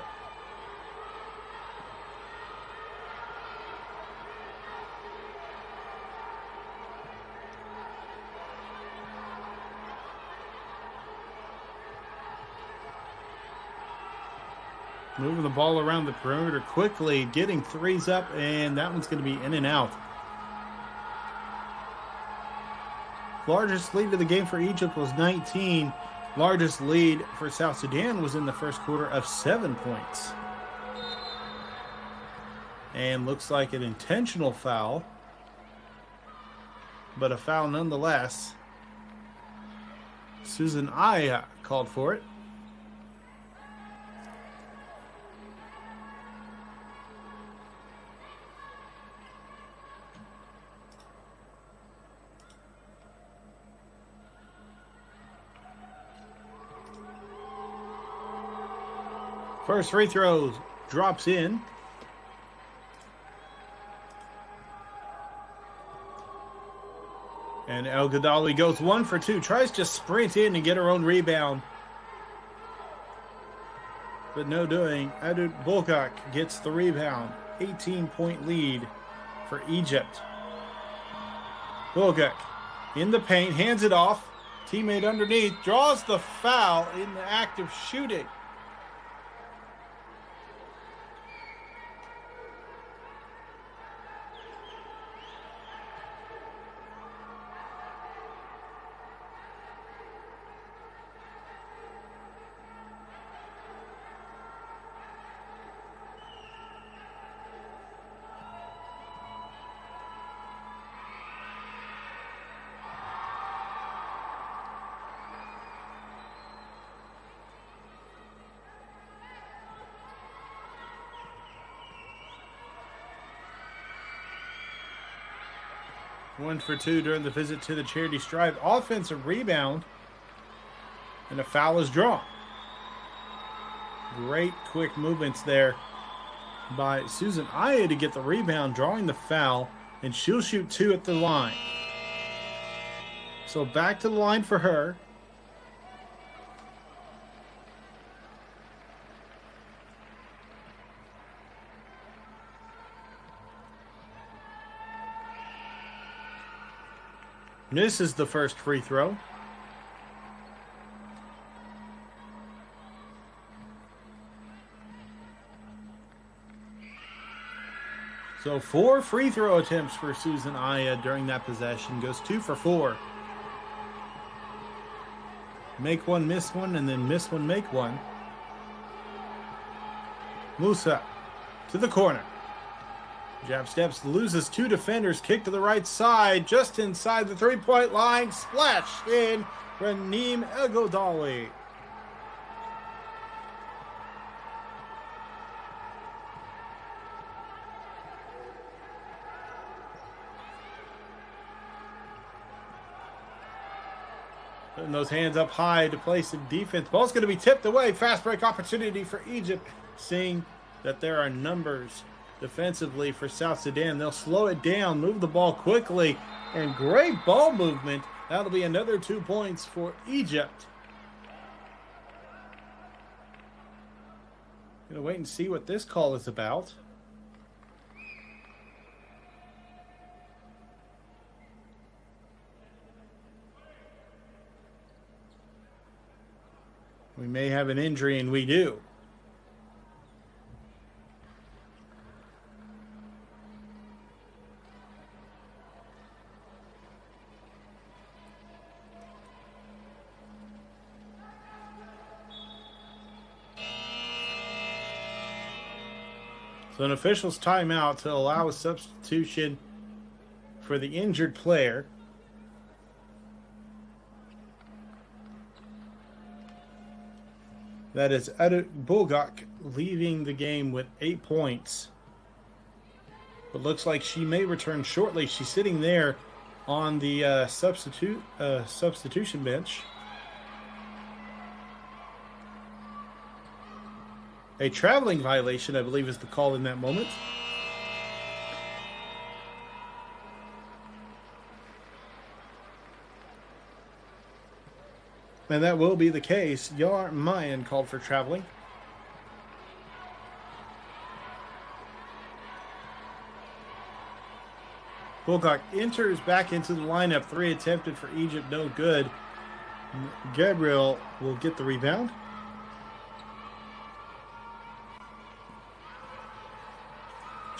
Moving the ball around the perimeter quickly, getting threes up, and that one's going to be in and out. Largest lead of the game for Egypt was 19. Largest lead for South Sudan was in the first quarter of 7 points. And looks like an intentional foul, but a foul nonetheless. Susan Aya called for it. First free throw drops in. And El Ghadawi goes 1 for 2. Tries to sprint in and get her own rebound. But no doing. Adut Bulgak gets the rebound. 18-point lead for Egypt. Bulgak in the paint. Hands it off. Teammate underneath. Draws the foul in the act of shooting. One for 2 during the visit to the charity stripe. Offensive rebound. And a foul is drawn. Great quick movements there by Susan Aya to get the rebound, drawing the foul. And she'll shoot 2 at the line. So back to the line for her. Misses the first free throw. So 4 free throw attempts for Susan Aya during that possession. Goes 2 for 4. Make one, miss one, and then miss one, make one. Musa to the corner. Jab steps, loses 2 defenders, kick to the right side, just inside the 3-point line, splash in Raneem El Ghadawi. Putting those hands up high to play some defense. Ball's going to be tipped away. Fast break opportunity for Egypt, seeing that there are numbers defensively for South Sudan. They'll slow it down, move the ball quickly, and great ball movement. That'll be another 2 points for Egypt. Gonna wait and see what this call is about. We may have an injury, and we do. So an official's timeout to allow a substitution for the injured player. That is Adut Bulgak leaving the game with 8 points. But looks like she may return shortly. She's sitting there on the substitution bench. A traveling violation, I believe, is the call in that moment. And that will be the case. Yar Mayan called for traveling. Bulgak enters back into the lineup. 3 attempted for Egypt, no good. Gabriel will get the rebound.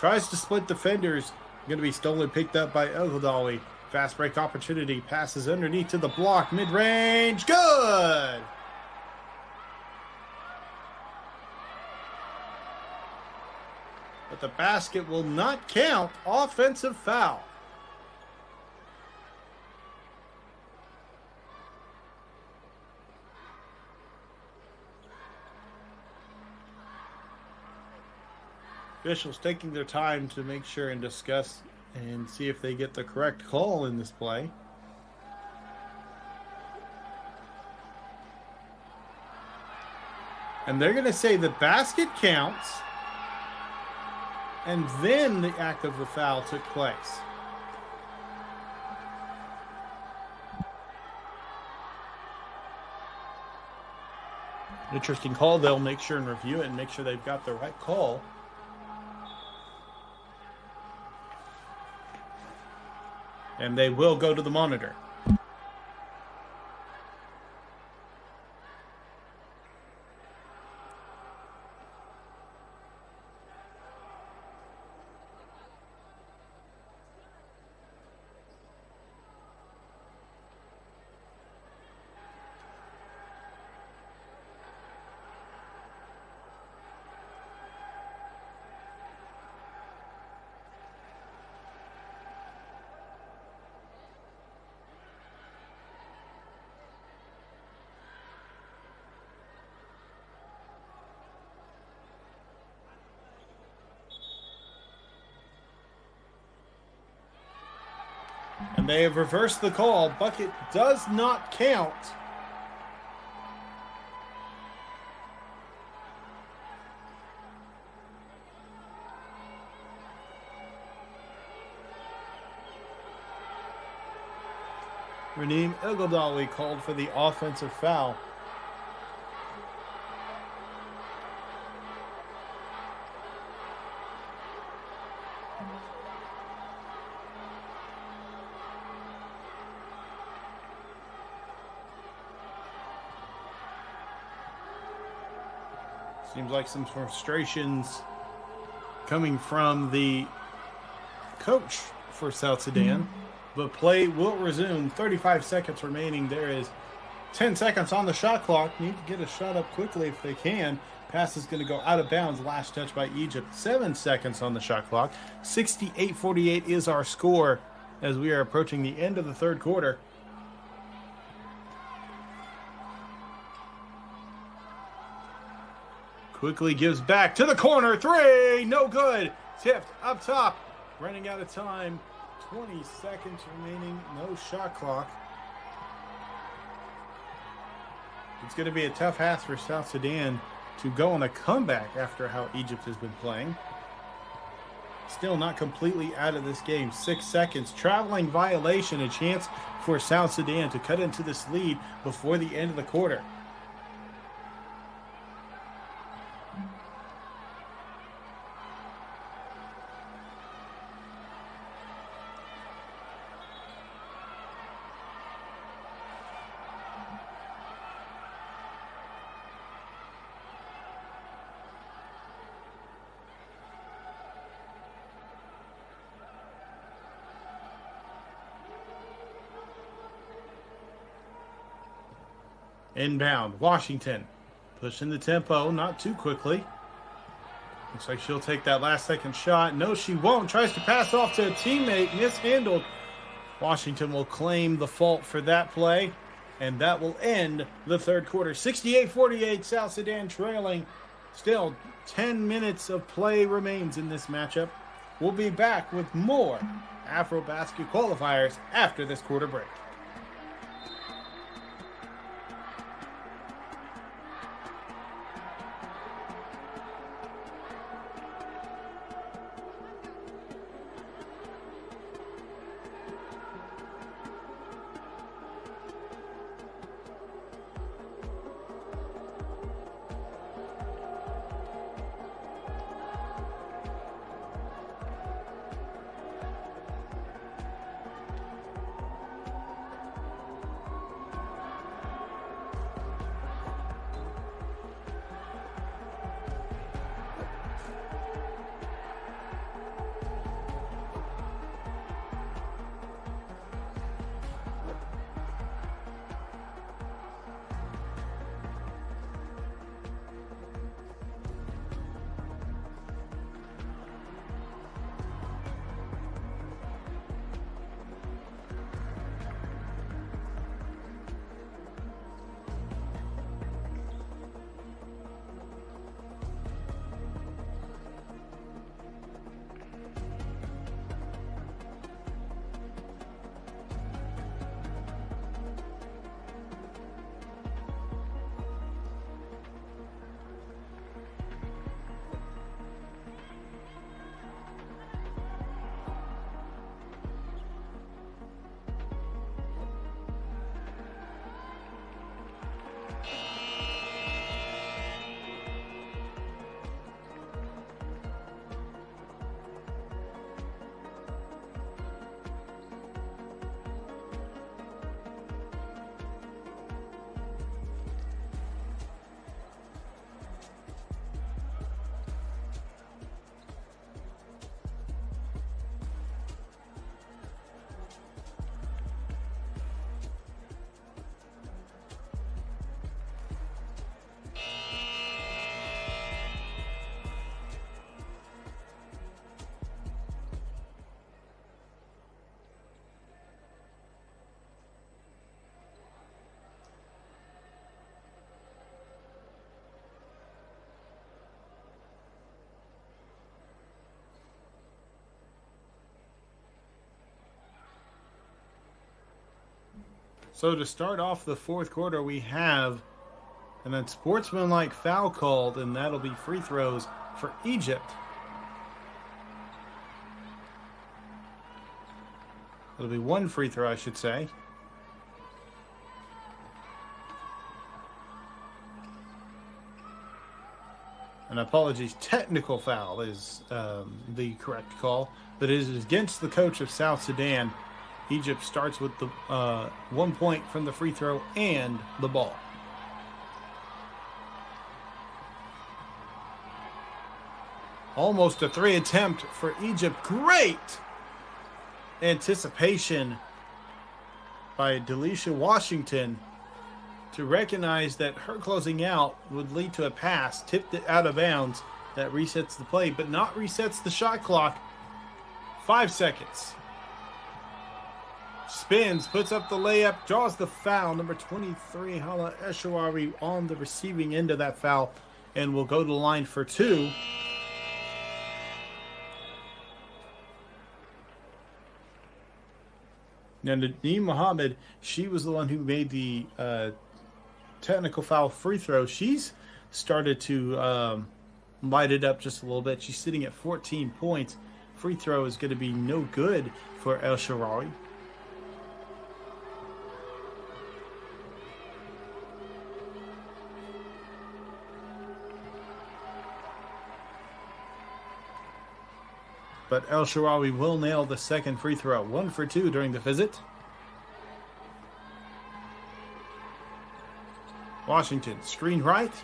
Tries to split defenders. Going to be stolen, picked up by Ogledawi. Fast break opportunity. Passes underneath to the block. Mid-range. Good! But the basket will not count. Offensive foul. Officials taking their time to make sure and discuss and see if they get the correct call in this play. And they're going to say the basket counts, and then the act of the foul took place. Interesting call. They'll make sure and review it and make sure they've got the right call. And they will go to the monitor. And they have reversed the call. Bucket does not count. Raneem Ogledawi called for the offensive foul. Seems like some frustrations coming from the coach for South Sudan. But play will resume. 35 seconds remaining. There is 10 seconds on the shot clock. Need to get a shot up quickly if they can. Pass is going to go out of bounds. Last touch by Egypt. 7 seconds on the shot clock. 68-48 is our score as we are approaching the end of the third quarter. Quickly gives back to the corner. 3. No good. Tipped up top. Running out of time. 20 seconds remaining. No shot clock. It's going to be a tough task for South Sudan to go on a comeback after how Egypt has been playing. Still not completely out of this game. 6 seconds. Traveling violation. A chance for South Sudan to cut into this lead before the end of the quarter. Inbound, Washington pushing the tempo, not too quickly. Looks like she'll take that last second shot. No, she won't. Tries to pass off to a teammate, mishandled. Washington will claim the fault for that play, and that will end the third quarter. 68-48, South Sudan trailing. Still 10 minutes of play remains in this matchup. We'll be back with more AfroBasket qualifiers after this quarter break. So to start off the fourth quarter, we have an unsportsmanlike foul called, and that'll be free throws for Egypt. It'll be one free throw, I should say. And apologies, technical foul is the correct call, but it is against the coach of South Sudan. Egypt starts with the 1 point from the free throw and the ball. Almost a three attempt for Egypt. Great anticipation by Delisha Washington to recognize that her closing out would lead to a pass, tipped it out of bounds, that resets the play, but not resets the shot clock. 5 seconds. Spins, puts up the layup, draws the foul. Number 23, Hala Eshawari, on the receiving end of that foul, and will go to the line for two. Now, Nadeem Mohammed, she was the one who made the technical foul free throw. She's started to light it up just a little bit. She's sitting at 14 points. Free throw is going to be no good for El Shaarawy. But El Shaarawy will nail the second free throw. 1 for 2 during the visit. Washington, screen right.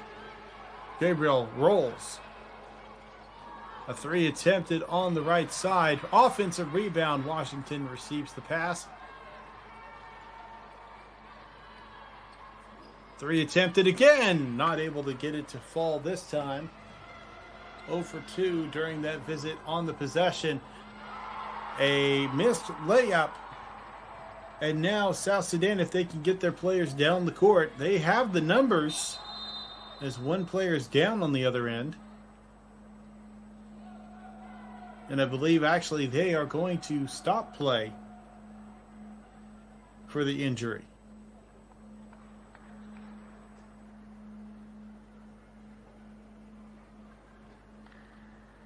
Gabriel rolls. A three attempted on the right side. Offensive rebound. Washington receives the pass. Three attempted again. Not able to get it to fall this time. 0 for 2 during that visit on the possession. A missed layup. And now South Sudan, if they can get their players down the court, they have the numbers as one player is down on the other end. And I believe actually they are going to stop play for the injury.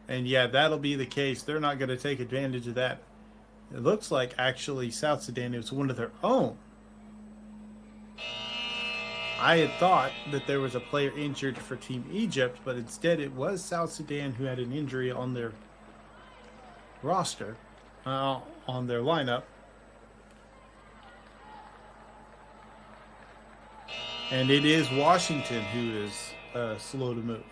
And yeah, that'll be the case. They're not going to take advantage of that. It looks like actually South Sudan is one of their own. I had thought that there was a player injured for Team Egypt, but instead it was South Sudan who had an injury on their roster, on their lineup. And it is Washington who is slow to move.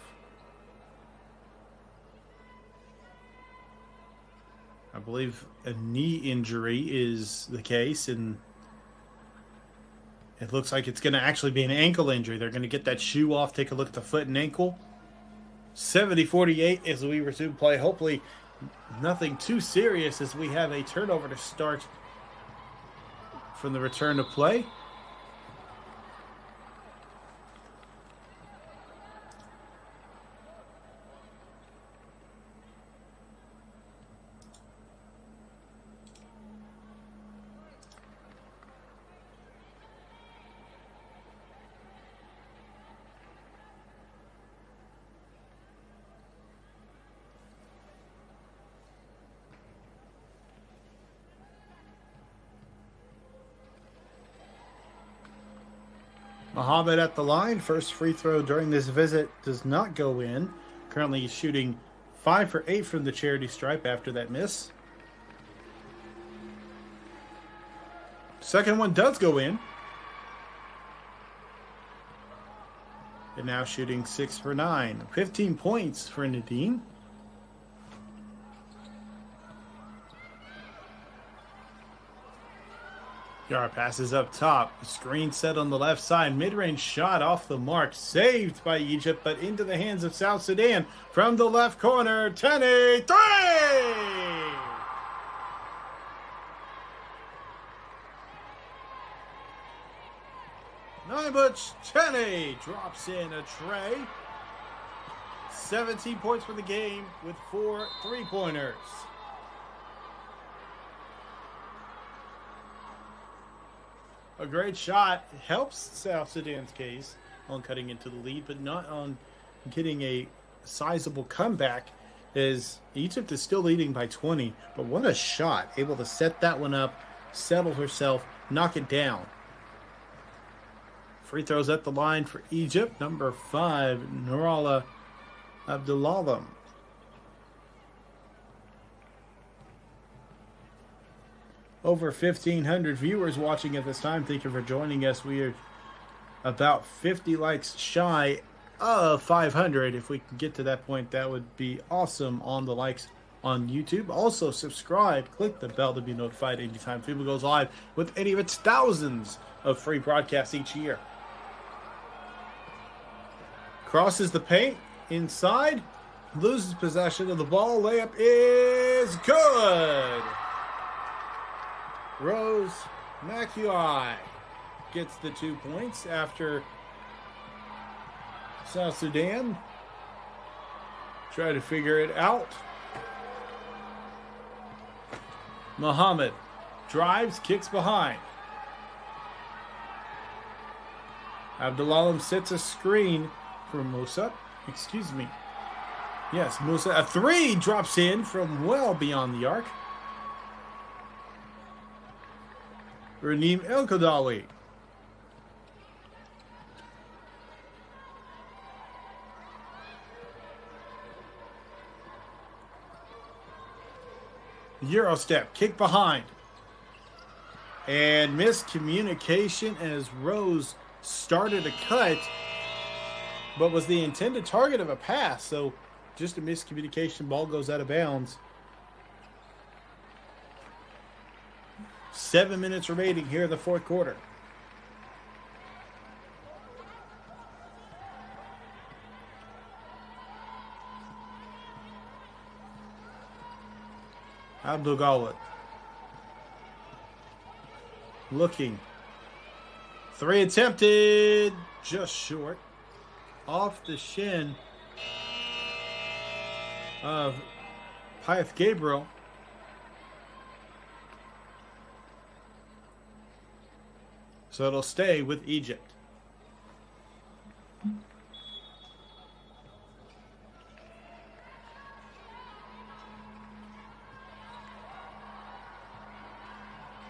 I believe a knee injury is the case, and it looks like it's going to actually be an ankle injury. They're going to get that shoe off, take a look at the foot and ankle. 70-48 as we resume play. Hopefully nothing too serious as we have a turnover to start from the return of play. Mohammed at the line. First free throw during this visit does not go in. Currently he's shooting 5 for 8 from the charity stripe after that miss. Second one does go in. And now shooting 6 for 9. 15 points for Nadeem. Yara passes up top. Screen set on the left side. Mid-range shot off the mark. Saved by Egypt, but into the hands of South Sudan. From the left corner, Tene, 3! Naibuch Tene drops in a tray. 17 points for the game with 4 three-pointers. A great shot helps South Sudan's case on cutting into the lead, but not on getting a sizable comeback, as Egypt is still leading by 20. But what a shot. Able to set that one up, settle herself, knock it down. Free throws at the line for Egypt. Number 5, Nurala Abdullalam. Over 1,500 viewers watching at this time. Thank you for joining us. We are about 50 likes shy of 500. If we can get to that point, that would be awesome on the likes on YouTube. Also, subscribe, click the bell to be notified anytime FIBA goes live with any of its thousands of free broadcasts each year. Crosses the paint, inside, loses possession of the ball. Layup is good. Rose Mackay gets the 2 points after South Sudan try to figure it out. Muhammad drives, kicks behind. Abdullalam sets a screen for Musa. Excuse me. Yes, Musa. A 3 drops in from well beyond the arc. Raneem El-Qadawi. Euro step, kick behind. And miscommunication as Rose started a cut, but was the intended target of a pass. So just a miscommunication, ball goes out of bounds. 7 minutes remaining here in the fourth quarter. Abdul Gawad looking. 3 attempted, just short. Off the shin of Pyth Gabriel. So it'll stay with Egypt.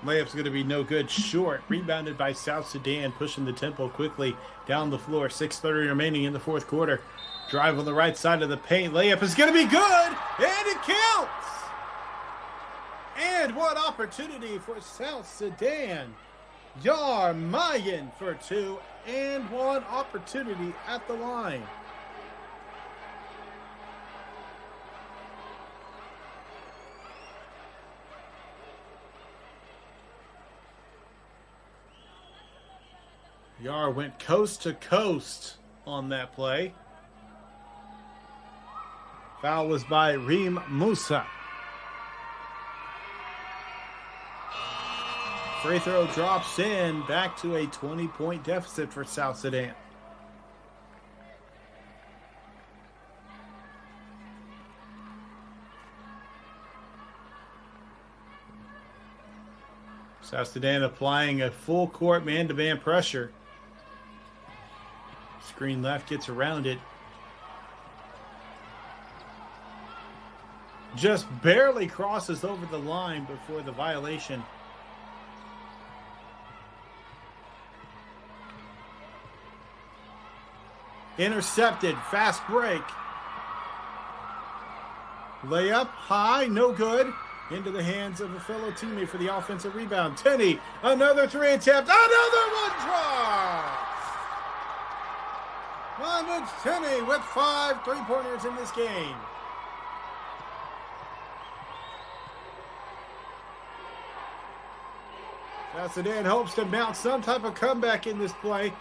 Layup's going to be no good. Short. Rebounded by South Sudan, pushing the tempo quickly down the floor. 6:30 remaining in the fourth quarter. Drive on the right side of the paint. Layup is going to be good, and it counts. And what opportunity for South Sudan. Yar Mayan for 2, and 1 opportunity at the line. Yar went coast to coast on that play. Foul was by Reem Musa. Free throw drops in, back to a 20-point deficit for South Sudan. South Sudan applying a full court man-to-man pressure. Screen left, gets around it. Just barely crosses over the line before the violation. Intercepted, fast break. Layup, high, no good. Into the hands of a fellow teammate for the offensive rebound. Tenney, another 3 attempt, another one drops! Mohamed Tenney with 5 3-pointers in this game. South Sudan hopes to mount some type of comeback in this play.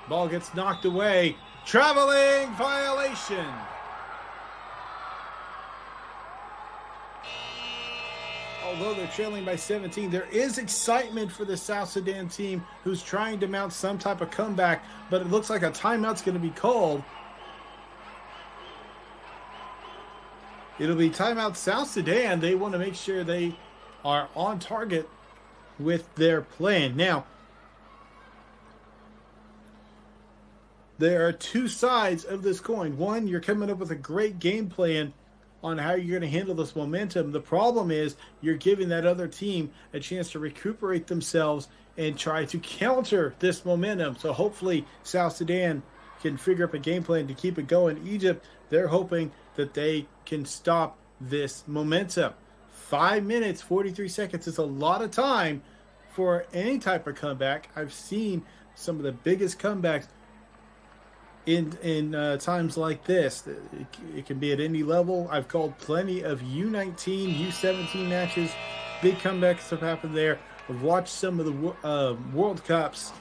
Ball gets knocked away. Traveling violation. Although they're trailing by 17, there is excitement for the South Sudan team who's trying to mount some type of comeback, but it looks like a timeout's going to be called. It'll be timeout South Sudan. They want to make sure they are on target with their plan. Now, there are two sides of this coin. One, you're coming up with a great game plan on how you're going to handle this momentum. The problem is you're giving that other team a chance to recuperate themselves and try to counter this momentum. So hopefully South Sudan can figure up a game plan to keep it going. Egypt, they're hoping that they can stop this momentum. 5 minutes, 43 seconds is a lot of time for any type of comeback. I've seen some of the biggest comebacks in times like this. It can be at any level. I've called plenty of U19, U17 matches. Big comebacks have happened there. I've watched some of the World Cups,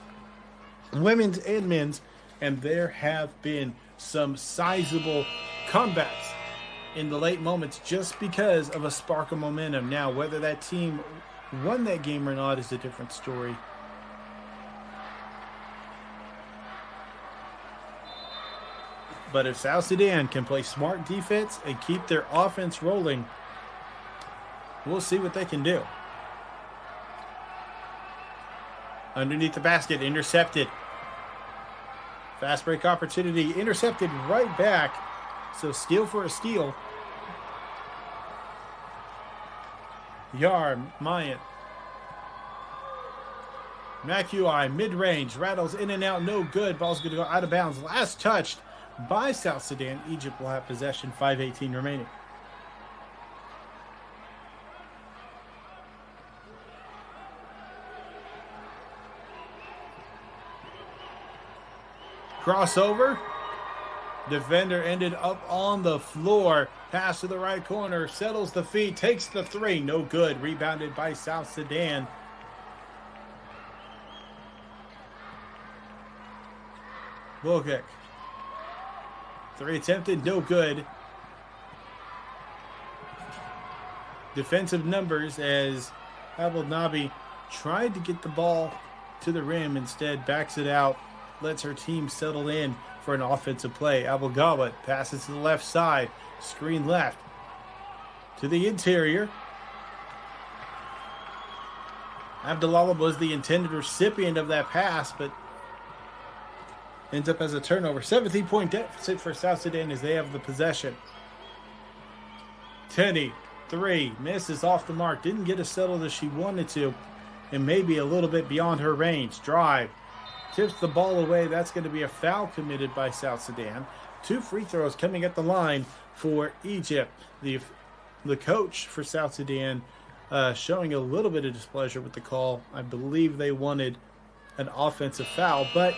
women's and men's, and there have been some sizable comebacks in the late moments just because of a spark of momentum. Now, whether that team won that game or not is a different story. But if South Sudan can play smart defense and keep their offense rolling, we'll see what they can do. Underneath the basket, intercepted. Fast break opportunity, intercepted right back. So steal for a steal. Yar, Mayan. McHugh, mid-range, rattles in and out, no good. Ball's going to go out of bounds. Last touched by South Sudan. Egypt will have possession, 5:18 remaining. Crossover. Defender ended up on the floor. Pass to the right corner. Settles the feet. Takes the three. No good. Rebounded by South Sudan. Bull kick. Three attempted. No good. Defensive numbers as Abel Nabi tried to get the ball to the rim. Instead, backs it out. Lets her team settle in for an offensive play. Abel-Gawad passes to the left side. Screen left. To the interior. Abdullah was the intended recipient of that pass, but ends up as a turnover. 17-point deficit for South Sudan as they have the possession. Teddy, three, misses off the mark. Didn't get as settled as she wanted to, and maybe a little bit beyond her range. Drive. Tips the ball away. That's going to be a foul committed by South Sudan. 2 free throws coming at the line for Egypt. The coach for South Sudan showing a little bit of displeasure with the call. I believe they wanted an offensive foul, but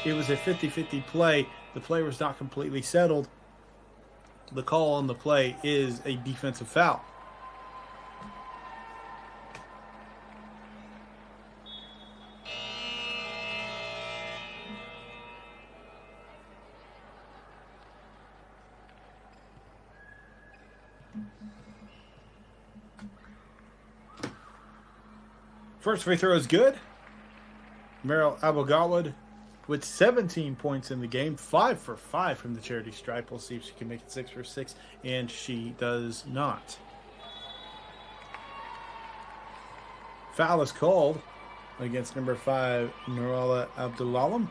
it was a 50-50 play. The play was not completely settled. The call on the play is a defensive foul. First free throw is good. Meryl Abel-Gawad with 17 points in the game. 5 for 5 from the charity stripe. We'll see if she can make it 6 for 6, and she does not. Foul is called against number 5, Nurala Abdulalam.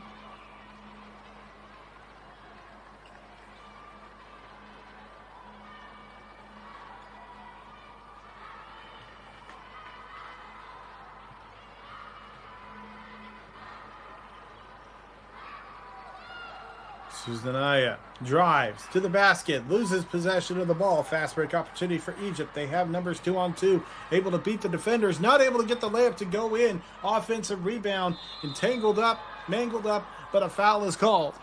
Susanaya drives to the basket, loses possession of the ball. Fast break opportunity for Egypt. They have numbers 2-on-2, able to beat the defenders, not able to get the layup to go in. Offensive rebound, entangled up, mangled up, but a foul is called.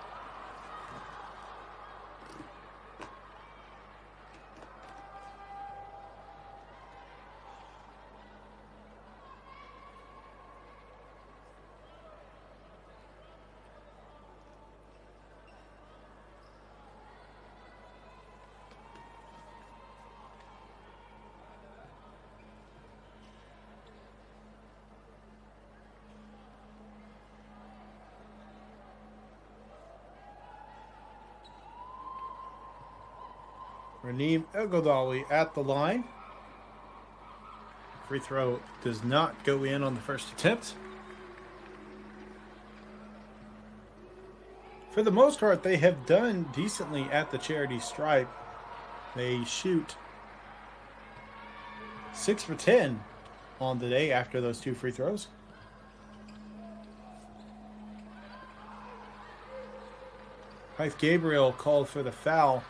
Raneem El-Ghodawi at the line. Free throw does not go in on the first attempt. for the most part, they have done decently at the charity stripe. They shoot 6 for 10 on the day after those 2 free throws. Hythe Gabriel called for the foul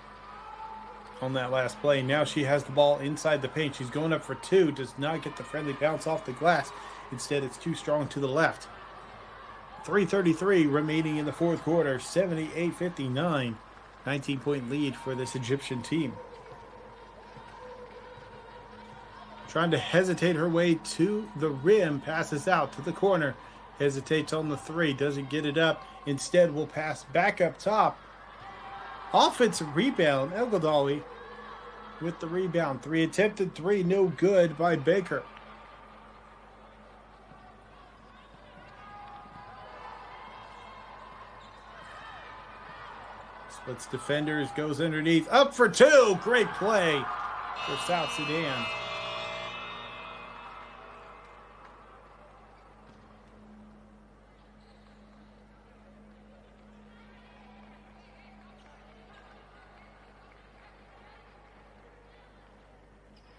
on that last play. Now she has the ball inside the paint. She's going up for 2. Does not get the friendly bounce off the glass. Instead, it's too strong to the left. 3:33 remaining in the fourth quarter. 78-59. 19-point lead for this Egyptian team. Trying to hesitate her way to the rim. Passes out to the corner. Hesitates on the 3. Doesn't get it up. Instead, will pass back up top. Offensive rebound. El Goudawi with the rebound. 3 attempted 3. No good by Baker. Splits defenders. Goes underneath. Up for 2. Great play for South Sudan.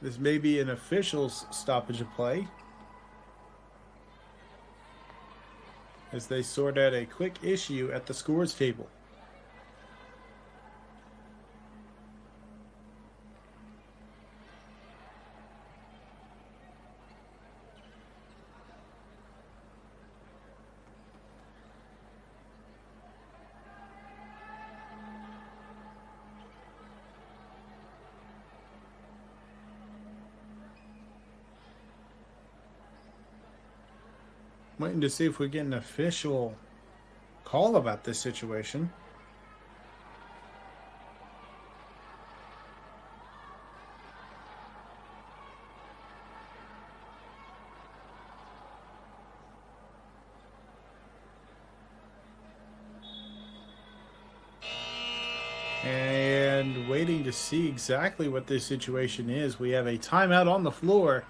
This may be an official stoppage of play as they sort out a quick issue at the scores table. Waiting to see if we get an official call about this situation. And waiting to see exactly what this situation is. We have a timeout on the floor.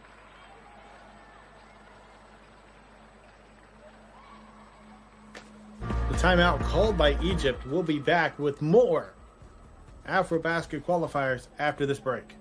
Timeout called by Egypt. We'll be back with more AfroBasket qualifiers after this break.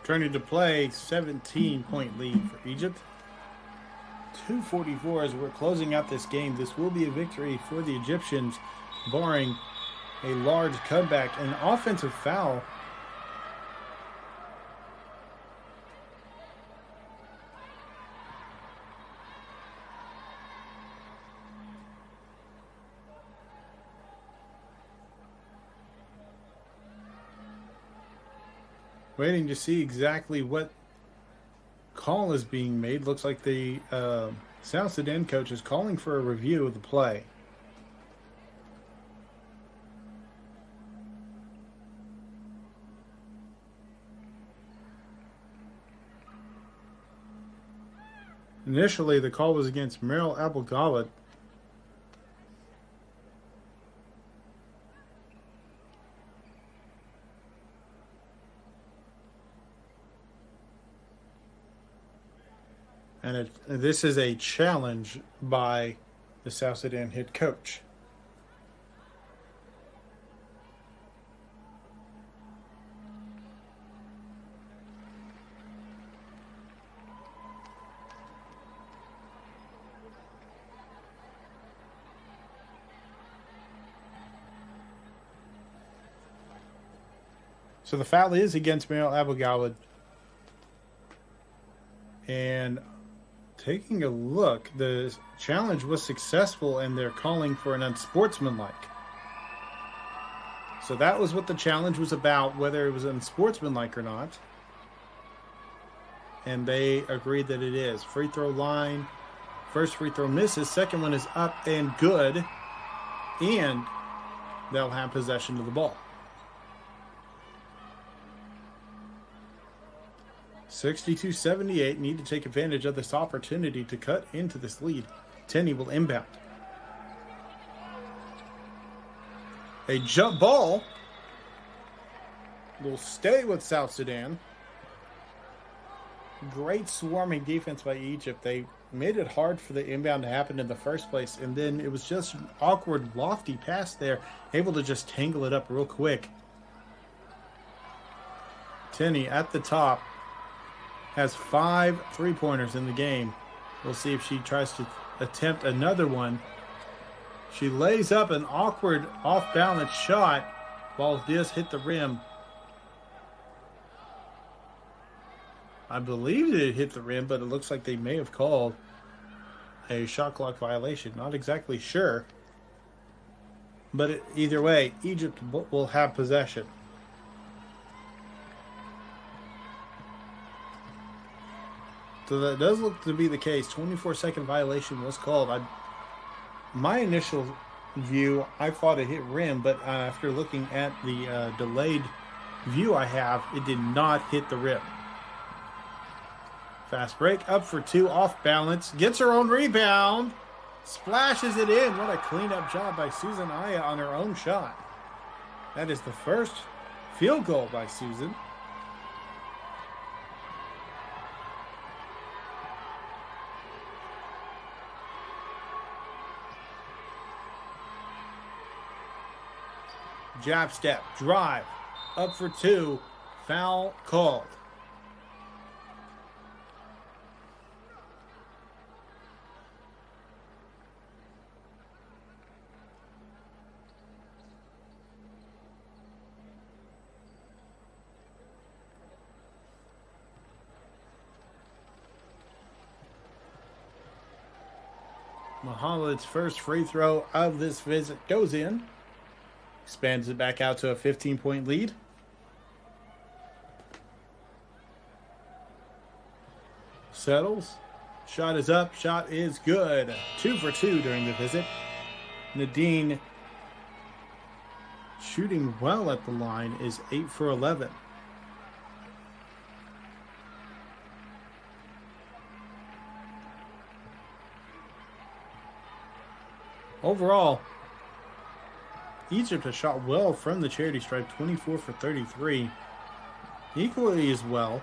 Turning to play, 17-point lead for Egypt. 2:44 as we're closing out this game. This will be a victory for the Egyptians, barring a large comeback. An offensive foul. Waiting to see exactly what call is being made. Looks like the South Sudan coach is calling for a review of the play. Initially, the call was against Meryl Abel-Galit. And this is a challenge by the South Sudan head coach. So the foul is against Mel Abugawad. And taking a look, the challenge was successful and they're calling for an unsportsmanlike. So that was what the challenge was about, whether it was unsportsmanlike or not. And they agreed that it is. Free throw line. First free throw misses. Second one is up and good. And they'll have possession of the ball. 62-78, need to take advantage of this opportunity to cut into this lead. Tenney will inbound. A jump ball will stay with South Sudan. Great swarming defense by Egypt. They made it hard for the inbound to happen in the first place, and then it was just an awkward, lofty pass there, able to just tangle it up real quick. Tenney at the top. Has 5 3-pointers in the game. We'll see if she tries to attempt another one. She lays up an awkward off-balance shot. Ball does hit the rim. I believe it hit the rim, but it looks like they may have called a shot clock violation. Not exactly sure. But either way, Egypt will have possession. So that does look to be the case. 24-second violation was called. My initial view, I thought it hit rim, but after looking at the delayed view I have, it did not hit the rim. Fast break, up for 2, off balance, gets her own rebound, splashes it in. What a cleanup job by Susan Aya on her own shot. That is the first field goal by Susan. Jab step, drive, up for 2, foul called. Mohammed's first free throw of this visit goes in. Expands it back out to a 15-point lead. Settles. Shot is up. Shot is good. 2 for 2 during the visit. Nadine, shooting well at the line, is 8 for 11. Overall, Egypt has shot well from the charity stripe, 24 for 33. Equally as well,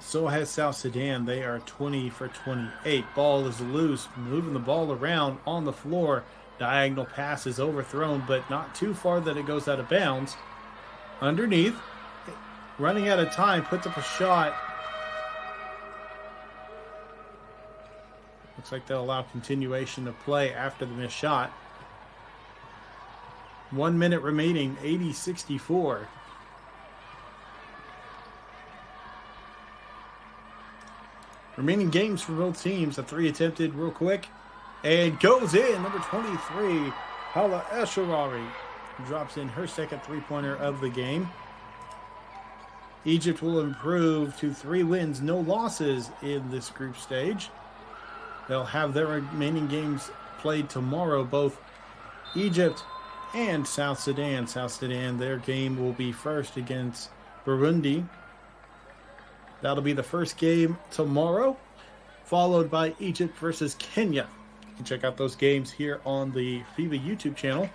so has South Sudan. They are 20 for 28. Ball is loose, moving the ball around on the floor. Diagonal pass is overthrown, but not too far that it goes out of bounds. Underneath, running out of time, puts up a shot. Looks like they'll allow continuation of play after the missed shot. 1 minute remaining, 80-64. Remaining games for both teams. A 3 attempted real quick. And goes in. Number 23, Hala Esharari, drops in her second 3-pointer of the game. Egypt will improve to 3 wins, no losses in this group stage. They'll have their remaining games played tomorrow, both Egypt and South Sudan. South Sudan, their game will be first against Burundi. That'll be the first game tomorrow, followed by Egypt versus Kenya. You can check out those games here on the FIBA YouTube channel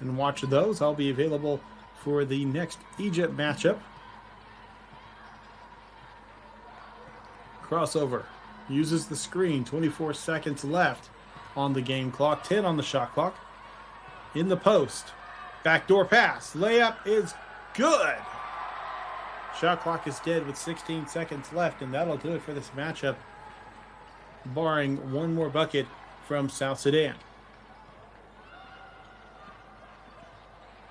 and watch those. I'll be available for the next Egypt matchup. crossover. Uses the screen. 24 seconds left on the game clock. 10 on the shot clock. In the post. Backdoor pass. Layup is good. Shot clock is dead with 16 seconds left, and that'll do it for this matchup, barring one more bucket from South Sudan.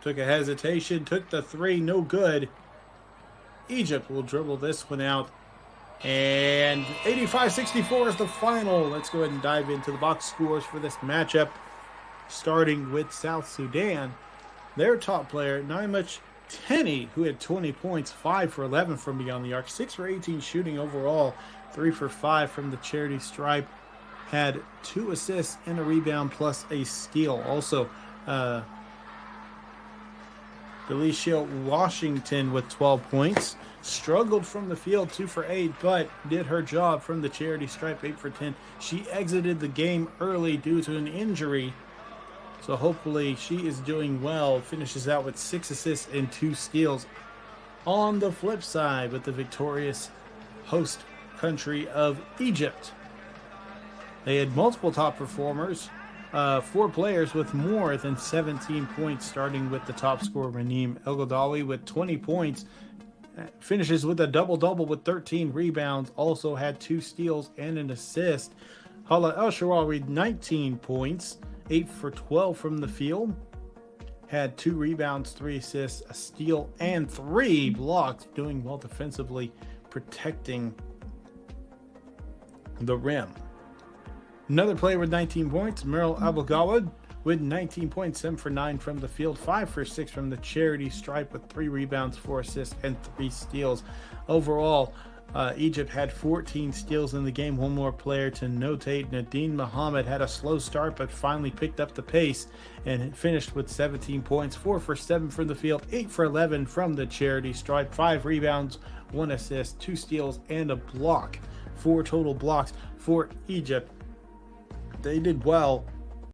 Took a hesitation, took the three, no good. Egypt will dribble this one out. And 85-64 is the final. Let's go ahead and dive into the box scores for this matchup. Starting with South Sudan. Their top player, Naimach Tenney, who had 20 points, 5 for 11 from beyond the arc, 6 for 18 shooting overall, 3 for 5 from the charity stripe. Had 2 assists and a rebound plus a steal. Also, Delicia Washington with 12 points. Struggled from the field, 2 for 8, but did her job from the charity stripe, 8 for 10. She exited the game early due to an injury, so hopefully she is doing well. Finishes out with 6 assists and 2 steals. On the flip side, with the victorious host country of Egypt, they had multiple top performers. 4 players with more than 17 points, starting with the top scorer, Raneem El Ghodawi, with 20 points. Finishes with a double-double with 13 rebounds. Also had 2 steals and an assist. Hala El Sharawi, 19 points, 8 for 12 from the field. Had 2 rebounds, 3 assists, a steal, and 3 blocks. Doing well defensively, protecting the rim. Another player with 19 points, Meryl Abelgawad, with 19 points, 7 for 9 from the field, 5 for 6 from the charity stripe with 3 rebounds, 4 assists, and 3 steals. Overall, Egypt had 14 steals in the game. One more player to notate, Nadine Muhammad, had a slow start but finally picked up the pace and finished with 17 points, 4 for 7 from the field, 8 for 11 from the charity stripe, 5 rebounds, 1 assist, 2 steals, and a block. 4 total blocks for Egypt. They did well